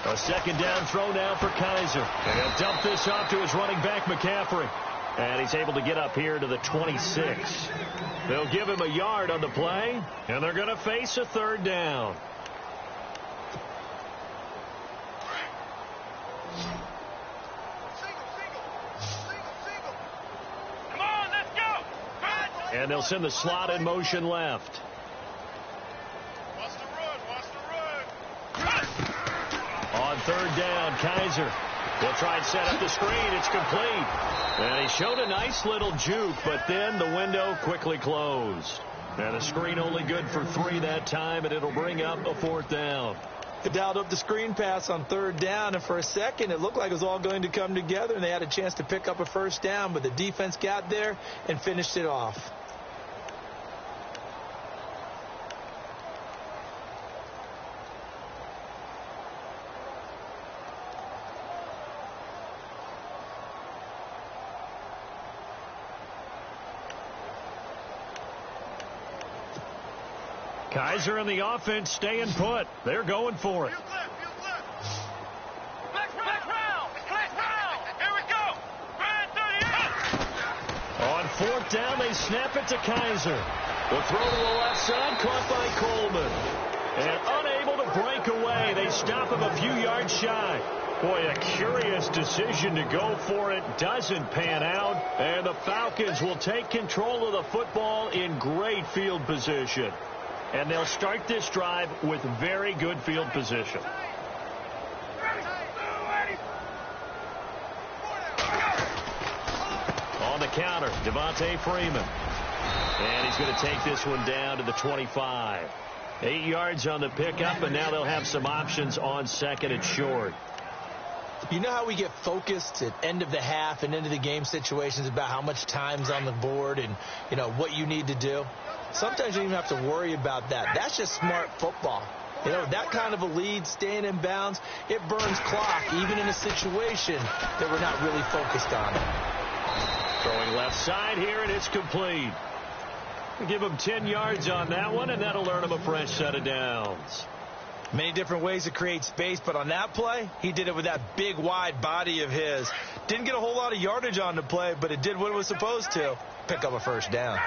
A second down throw now for Kaiser. And he'll dump this off to his running back, McCaffrey. And he's able to get up here to the 26. They'll give him a yard on the play, and they're going to face a third down. Come on, let's go. And they'll send the slot in motion left. On third down, Kaiser will try and set up the screen. It's complete. And he showed a nice little juke, but then the window quickly closed. And the screen only good for 3 that time, and it'll bring up a 4th down. They dialed up the screen pass on third down, and for a second it looked like it was all going to come together, and they had a chance to pick up a first down, but the defense got there and finished it off. Kaiser and the offense staying put. They're going for it. Here we go. On 4th down, they snap it to Kaiser. The throw to the left side, caught by Coleman. And unable to break away. They stop him a few yards shy. Boy, a curious decision to go for it. Doesn't pan out. And the Falcons will take control of the football in great field position. And they'll start this drive with very good field position. On the counter, Devontae Freeman. And he's going to take this one down to the 25. 8 yards on the pickup, and now they'll have some options on second and short. You know how we get focused at end of the half and into the game situations about how much time's on the board and, you know, what you need to do? Sometimes you don't even have to worry about that. That's just smart football. You know, that kind of a lead, staying in bounds, it burns clock, even in a situation that we're not really focused on. Throwing left side here, and it's complete. We'll give him 10 yards on that one, and that'll earn him a fresh set of downs. Many different ways to create space, but on that play, he did it with that big, wide body of his. Didn't get a whole lot of yardage on the play, but it did what it was supposed to. Pick up a first down.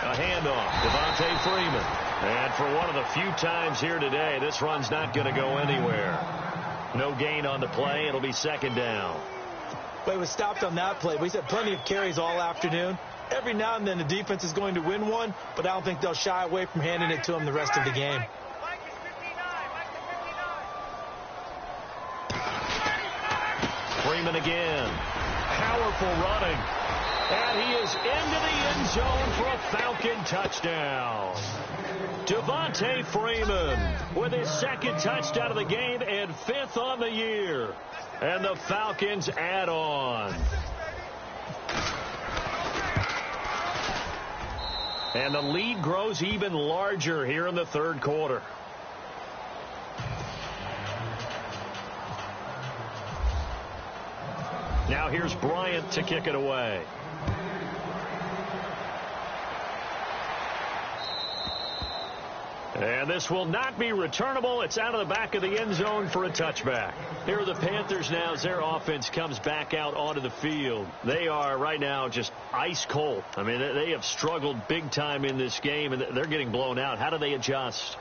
A handoff, Devontae Freeman. And for one of the few times here today, this run's not going to go anywhere. No gain on the play. It'll be second down. Well, he was stopped on that play, but he's had plenty of carries all afternoon. Every now and then the defense is going to win one, but I don't think they'll shy away from handing it to him the rest of the game. Freeman again. Powerful running. And he is into the end zone for a Falcon touchdown. Devontae Freeman with his 2nd touchdown of the game and 5th on the year. And the Falcons add on. And the lead grows even larger here in the third quarter. Now here's Bryant to kick it away. And this will not be returnable. It's out of the back of the end zone for a touchback. Here are the Panthers now as their offense comes back out onto the field. They are right now just ice cold. I mean, they have struggled big time in this game, and they're getting blown out. How do they adjust?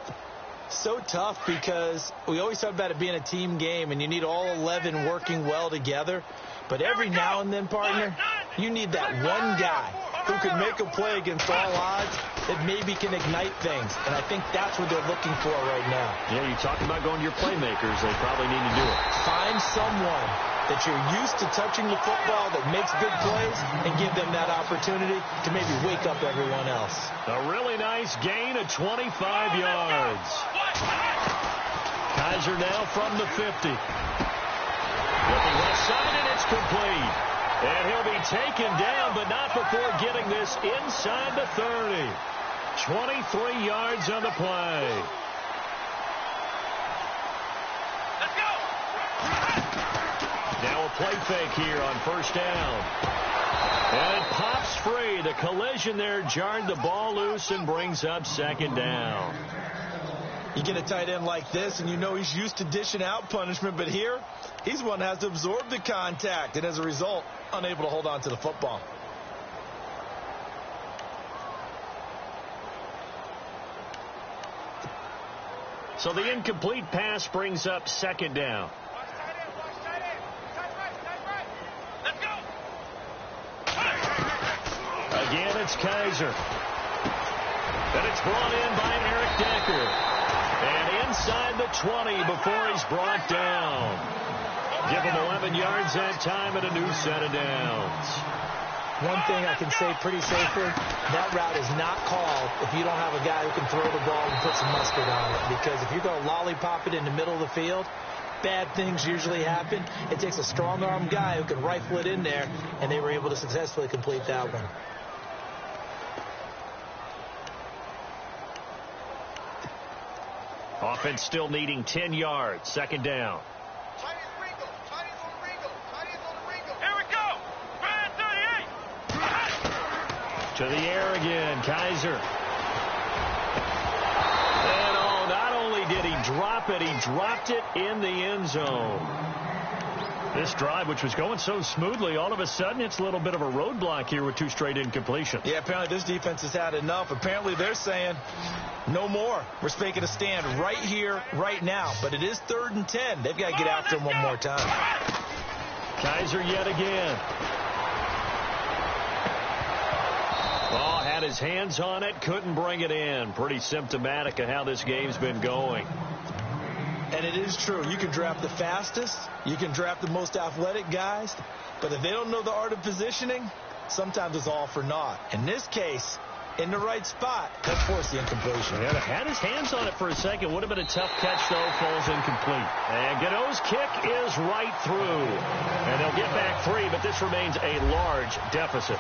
So tough because we always talk about it being a team game, and you need all 11 working well together. But every now and then, partner, You need that one guy who can make a play against all odds that maybe can ignite things. And I think that's what they're looking for right now. Yeah, you talk about going to your playmakers. They probably need to do it. Find someone that you're used to touching the football that makes good plays and give them that opportunity to maybe wake up everyone else. A really nice gain of 25 yards. Kaiser now from the 50. Looking left side, and it's complete. And he'll be taken down, but not before getting this inside the 30. 23 yards on the play. Let's go. Now a play fake here on first down. And it pops free. The collision there jarred the ball loose and brings up second down. You get a tight end like this, and you know he's used to dishing out punishment, but here, he's one that has to absorb the contact, and as a result, unable to hold on to the football. So the incomplete pass brings up second down. Let's go. Again, it's Kaiser. And it's brought in by Eric Decker. And inside the 20 before he's brought down. Give him 11 yards that time and a new set of downs. One thing I can say pretty safely, that route is not called if you don't have a guy who can throw the ball and put some mustard on it. Because if you're going to lollipop it in the middle of the field, bad things usually happen. It takes a strong-arm guy who can rifle it in there, and they were able to successfully complete that one. Offense still needing 10 yards. Second down. Here we go. Brand 38. To the air again. Kaiser. And oh, not only did he drop it, he dropped it in the end zone. This drive, which was going so smoothly, all of a sudden it's a little bit of a roadblock here with two straight incompletions. Yeah, apparently this defense has had enough. Apparently they're saying no more. We're making a stand right here, right now. But it is 3rd and 10. They've got to get after him one more time. Kaiser yet again. Ball had his hands on it, couldn't bring it in. Pretty symptomatic of how this game's been going. And it is true. You can draft the fastest. You can draft the most athletic guys. But if they don't know the art of positioning, sometimes it's all for naught. In this case, in the right spot, let's force the incompletion. Yeah, had his hands on it for a second. Would have been a tough catch, though. Falls incomplete. And Gano's kick is right through. And they'll get back 3, but this remains a large deficit.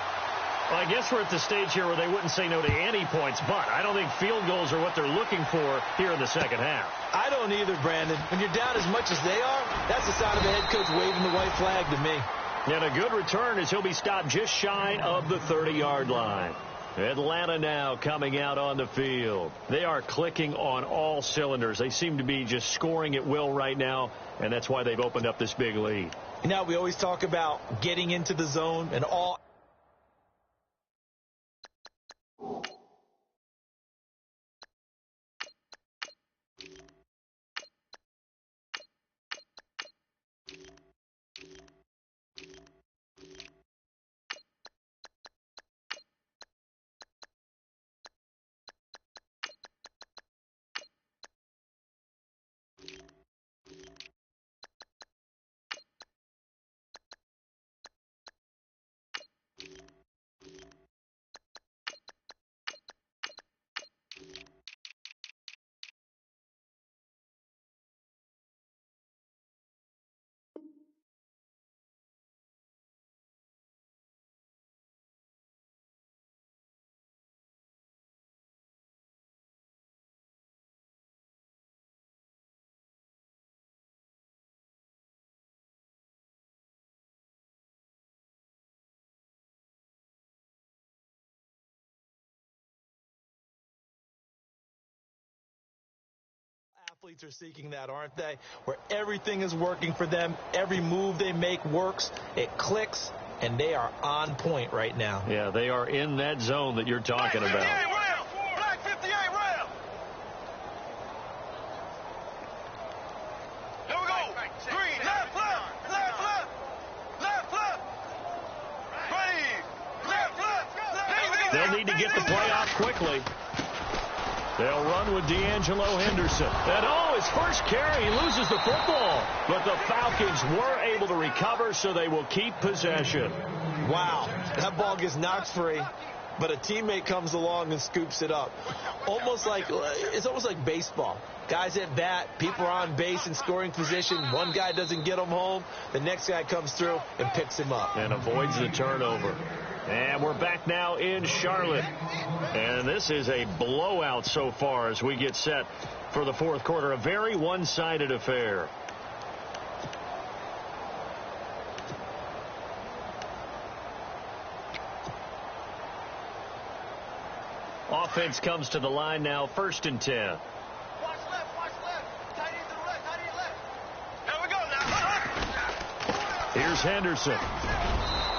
Well, I guess we're at the stage here where they wouldn't say no to any points, but I don't think field goals are what they're looking for here in the second half. I don't either, Brandon. When you're down as much as they are, that's the sign of a head coach waving the white flag to me. And a good return as he'll be stopped just shy of the 30-yard line. Atlanta now coming out on the field. They are clicking on all cylinders. They seem to be just scoring at will right now, and that's why they've opened up this big lead. Now, we always talk about getting into the zone and all. Athletes are seeking that, aren't they? Where everything is working for them. Every move they make works. It clicks, and they are on point right now. Yeah, they are in that zone that you're talking about. Black 58 rail. Here we go. Green. Left. Left. Ready. They'll need to get the play off quickly. They'll run with D'Angelo Henderson. And his first carry, he loses the football. But the Falcons were able to recover, so they will keep possession. Wow, that ball gets knocked free, but a teammate comes along and scoops it up. It's almost like baseball. Guys at bat, people are on base in scoring position. One guy doesn't get him home. The next guy comes through and picks him up. And avoids the turnover. And we're back now in Charlotte. And this is a blowout so far as we get set for the fourth quarter. A very one-sided affair. Offense comes to the line now, 1st and 10. Watch left, watch left. Tight end to the left, tight end left. There we go now. Here's Henderson.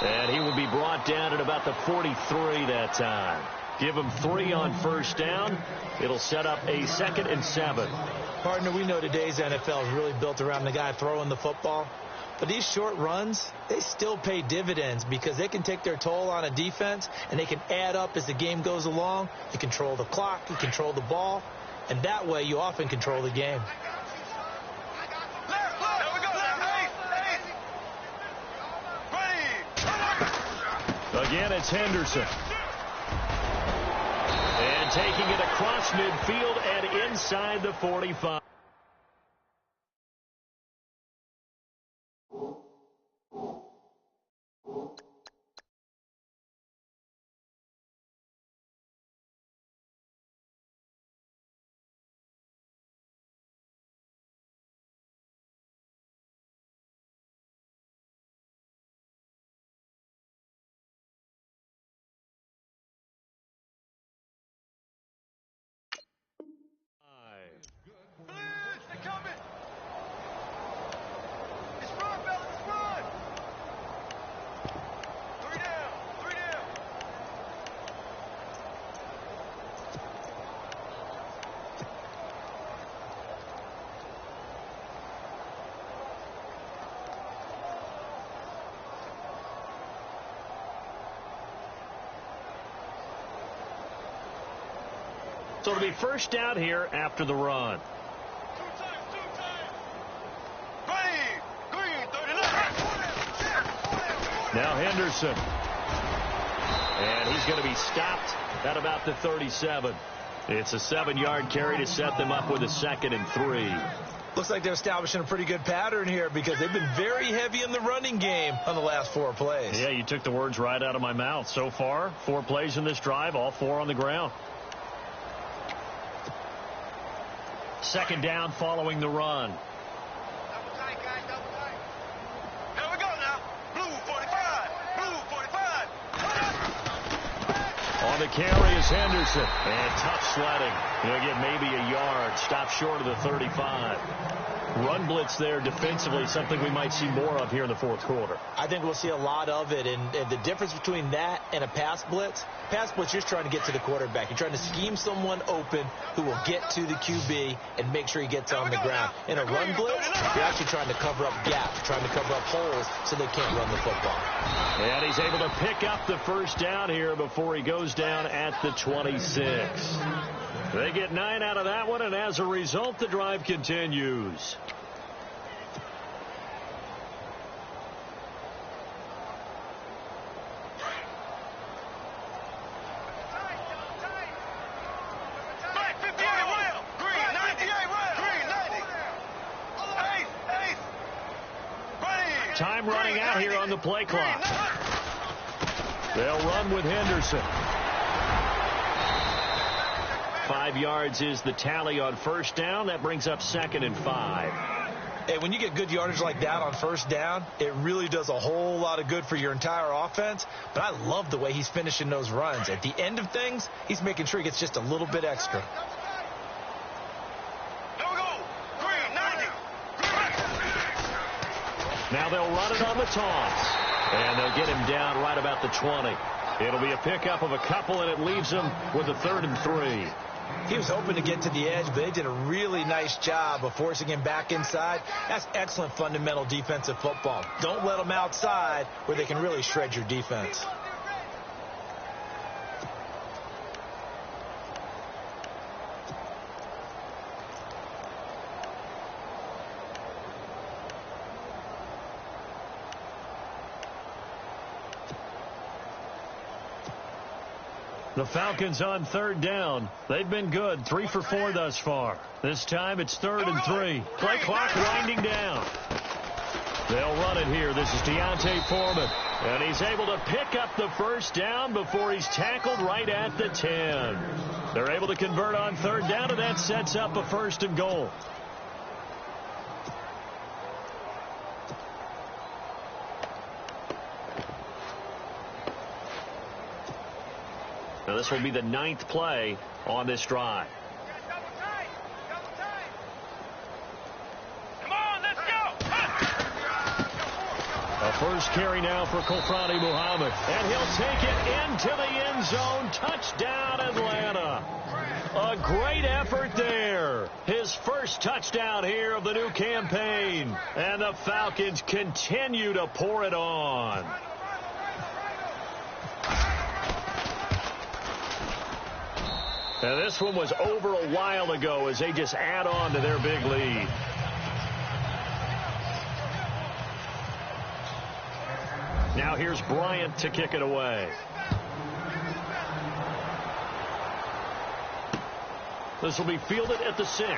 And he will be brought down at about the 43 that time. Give him 3 on 1st down. It'll set up a 2nd and 7. Partner, we know today's NFL is really built around the guy throwing the football. But these short runs, they still pay dividends because they can take their toll on a defense and they can add up as the game goes along. You control the clock, you control the ball, and that way you often control the game. Again, it's Henderson. And taking it across midfield and inside the 45. So it'll be 1st down here after the run. Now Henderson. And he's going to be stopped at about the 37. It's a 7-yard carry to set them up with a 2nd and 3. Looks like they're establishing a pretty good pattern here because they've been very heavy in the running game on the last 4 plays. Yeah, you took the words right out of my mouth. So far, 4 plays in this drive, all 4 on the ground. 2nd down following the run. Double tight, guys, double tight. Here we go now. Blue 45. Blue 45. On the carry is Henderson. And tough sledding. He'll get maybe a yard. Stop short of the 35. Run blitz there defensively, something we might see more of here in the fourth quarter. I think we'll see a lot of it. And the difference between that and a pass blitz, you're just trying to get to the quarterback. You're trying to scheme someone open who will get to the QB and make sure he gets on the ground. In a run blitz, you're actually trying to cover up gaps, trying to cover up holes so they can't run the football. And he's able to pick up the 1st down here before he goes down at the 26. They get 9 out of that one, and as a result, the drive continues. Time running out here on the play clock. They'll run with Henderson. 5 yards is the tally on 1st down. That brings up 2nd and 5. Hey, when you get good yardage like that on 1st down, it really does a whole lot of good for your entire offense. But I love the way he's finishing those runs. At the end of things, he's making sure he gets just a little bit extra. Now they'll run it on the toss. And they'll get him down right about the 20. It'll be a pickup of a couple, and it leaves him with a 3rd and 3. He was hoping to get to the edge, but they did a really nice job of forcing him back inside. That's excellent fundamental defensive football. Don't let them outside where they can really shred your defense. The Falcons on third down. They've been good, 3 for 4 thus far. This time it's 3rd and 3. Play clock winding down. They'll run it here. This is Deontay Foreman. And he's able to pick up the first down before he's tackled right at the 10. They're able to convert on third down, and that sets up a 1st and goal. Now this will be the 9th play on this drive. Come on, let's go. A first carry now for Kofrani Muhammad. And he'll take it into the end zone. Touchdown, Atlanta. A great effort there. His first touchdown here of the new campaign. And the Falcons continue to pour it on. Now this one was over a while ago as they just add on to their big lead. Now here's Bryant to kick it away. This will be fielded at the 6.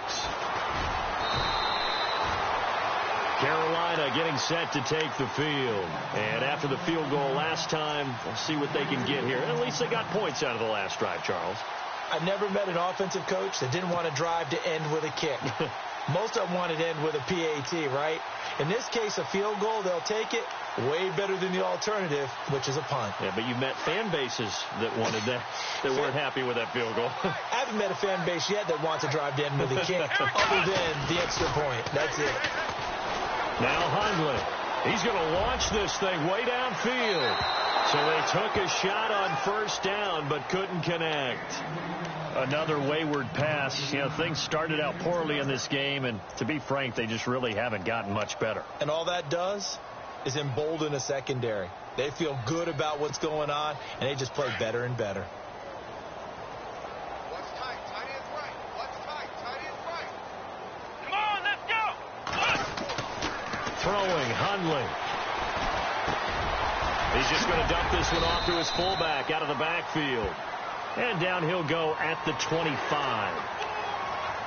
Carolina getting set to take the field. And after the field goal last time, we'll see what they can get here. At least they got points out of the last drive, Charles. I never met an offensive coach that didn't want to drive to end with a kick. Most of them wanted to end with a PAT, right? In this case, a field goal, they'll take it. Way better than the alternative, which is a punt. Yeah, but you met fan bases that wanted that, that weren't happy with that field goal. I haven't met a fan base yet that wants to drive to end with a kick other than the extra point. That's it. Now Hundley. He's going to launch this thing way downfield. So they took a shot on first down but couldn't connect. Another wayward pass. You know, things started out poorly in this game, and to be frank, they just really haven't gotten much better. And all that does is embolden a secondary. They feel good about what's going on, and they just play better and better. What's tight? Tight is right. What's tight? Tight is right. Come on, let's go. Throwing, Hundley. He's just going to dump this one off to his fullback out of the backfield. And down he'll go at the 25.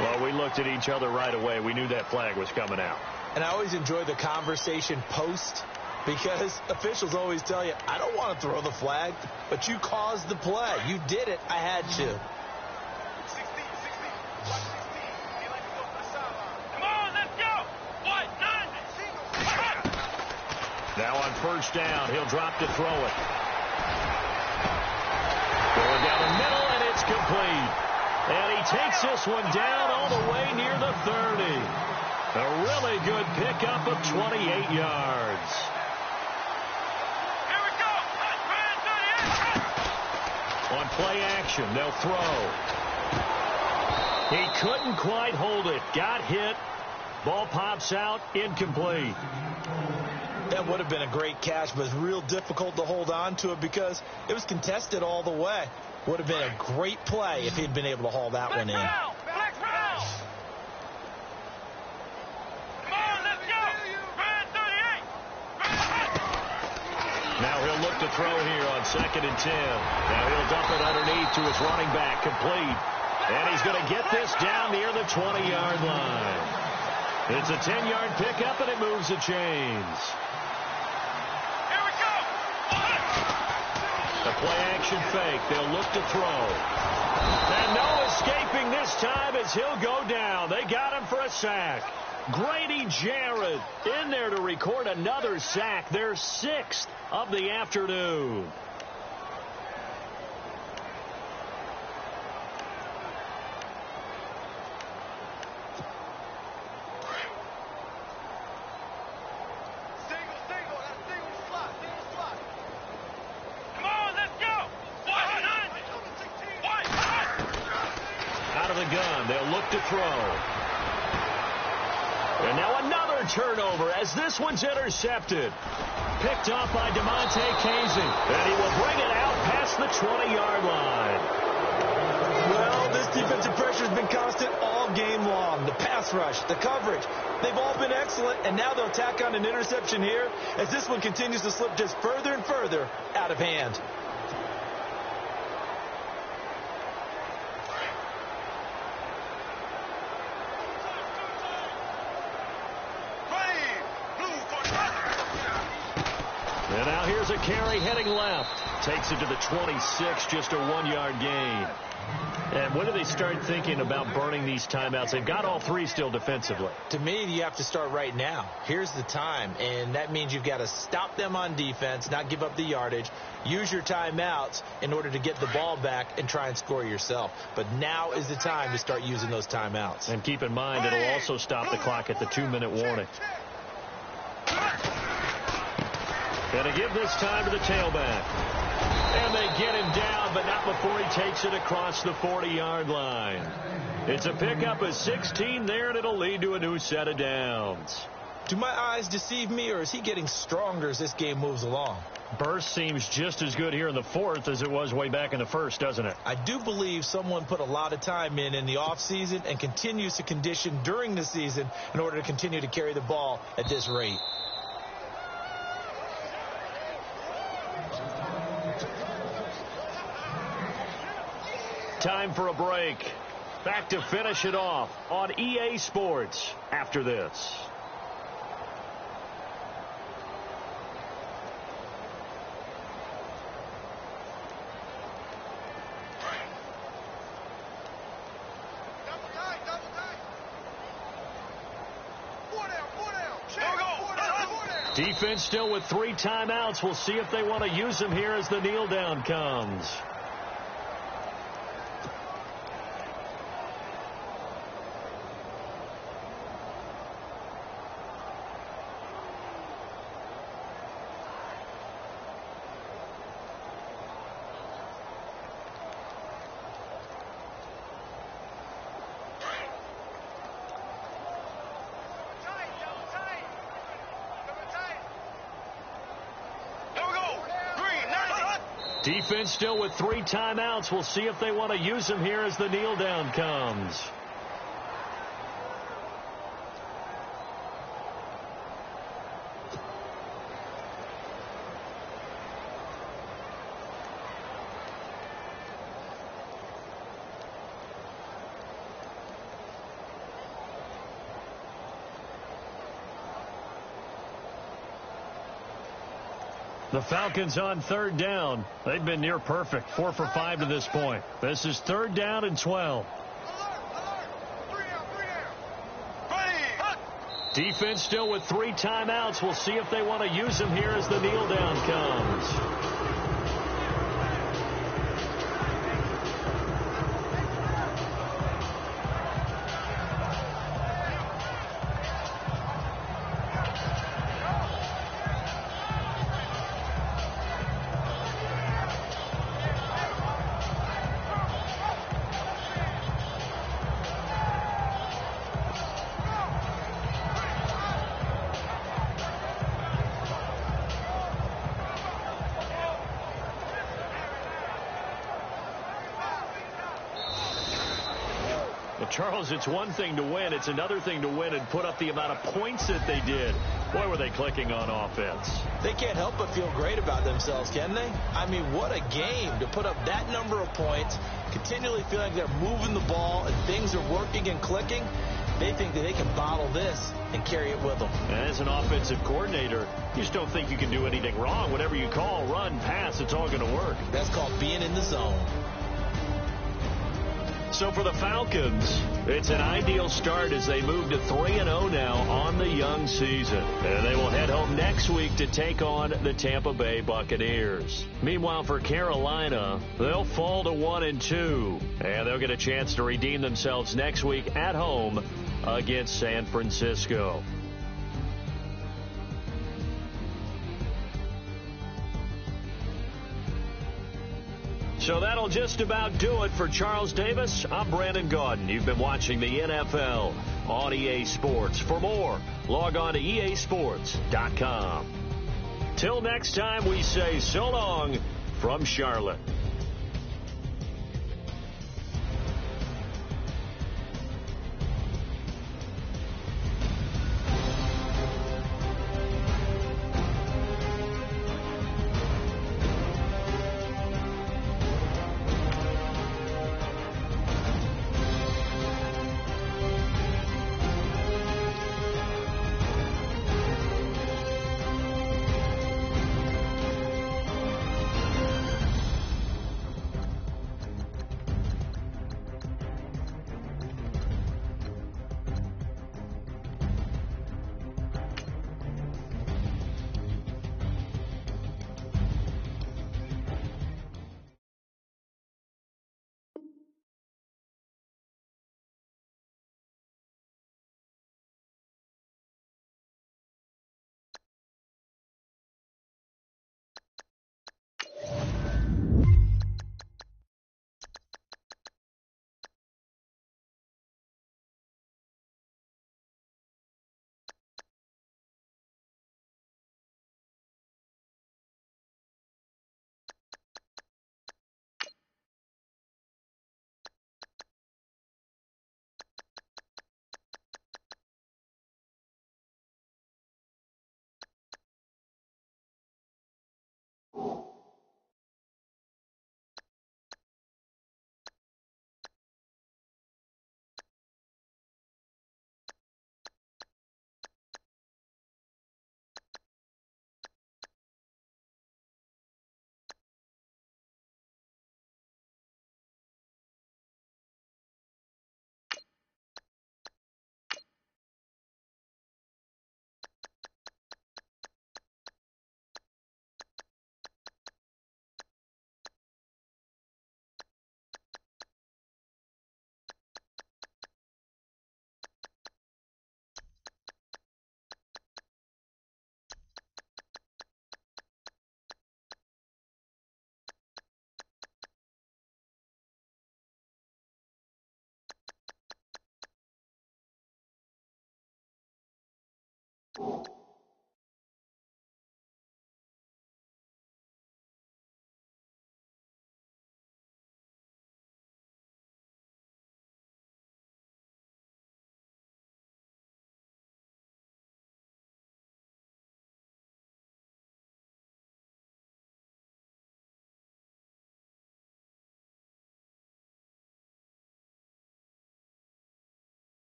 Well, we looked at each other right away. We knew that flag was coming out. And I always enjoy the conversation post because officials always tell you, I don't want to throw the flag, but you caused the play. You did it. I had to. 16. Watch 16. He likes to go for the sideline. Come on, let's go. What? 9. Now on first down, he'll drop to throw it. Going down the middle, and it's complete. And he takes this one down all the way near the 30. A really good pickup of 28 yards. Here we go. On play action, they'll throw. He couldn't quite hold it. Got hit. Ball pops out, incomplete. That would have been a great catch, but it's real difficult to hold on to it because it was contested all the way. Would have been a great play if he'd been able to haul that one in. Black round. Come on, let's go. Red 38. Now he'll look to throw here on 2nd and 10. Now he'll dump it underneath to his running back, complete. And he's going to get this down near the 20-yard line. It's a 10-yard pickup, and it moves the chains. The play-action fake. They'll look to throw. And no escaping this time as he'll go down. They got him for a sack. Grady Jarrett in there to record another sack. Their 6th of the afternoon. They'll look to throw. And now another turnover as this one's intercepted. Picked off by DeMonte Casey. And he will bring it out past the 20-yard line. Well, this defensive pressure has been constant all game long. The pass rush, the coverage, they've all been excellent. And now they'll tack on an interception here as this one continues to slip just further and further out of hand. And now here's a carry heading left. Takes it to the 26, just a 1-yard gain. And when do they start thinking about burning these timeouts? They've got all three still defensively. To me, you have to start right now. Here's the time, and that means you've got to stop them on defense, not give up the yardage, use your timeouts in order to get the ball back and try and score yourself. But now is the time to start using those timeouts. And keep in mind, it'll also stop the clock at the 2-minute warning. And to give this time to the tailback. And they get him down, but not before he takes it across the 40-yard line. It's a pickup of 16 there, and it'll lead to a new set of downs. Do my eyes deceive me, or is he getting stronger as this game moves along? Burst seems just as good here in the fourth as it was way back in the first, doesn't it? I do believe someone put a lot of time in the offseason and continues to condition during the season in order to continue to carry the ball at this rate. Time for a break. Back to finish it off on EA Sports after this. Defense still with 3 timeouts. We'll see if they want to use them here as the kneel down comes. Defense still with 3 timeouts. We'll see if they want to use them here as the kneel down comes. The Falcons on 3rd down. They've been near perfect. 4 for 5 to this point. This is 3rd down and 12. Defense still with 3 timeouts. We'll see if they want to use them here as the kneel down comes. Charles, it's one thing to win. It's another thing to win and put up the amount of points that they did. Boy, were they clicking on offense. They can't help but feel great about themselves, can they? I mean, what a game to put up that number of points, continually feeling like they're moving the ball and things are working and clicking. They think that they can bottle this and carry it with them. As an offensive coordinator, you just don't think you can do anything wrong. Whatever you call, run, pass, it's all going to work. That's called being in the zone. So for the Falcons, it's an ideal start as they move to 3-0 now on the young season. And they will head home next week to take on the Tampa Bay Buccaneers. Meanwhile, for Carolina, they'll fall to 1-2. And they'll get a chance to redeem themselves next week at home against San Francisco. So that'll just about do it for Charles Davis. I'm Brandon Gaudin. You've been watching the NFL on EA Sports. For more, log on to easports.com. Till next time, we say so long from Charlotte. it.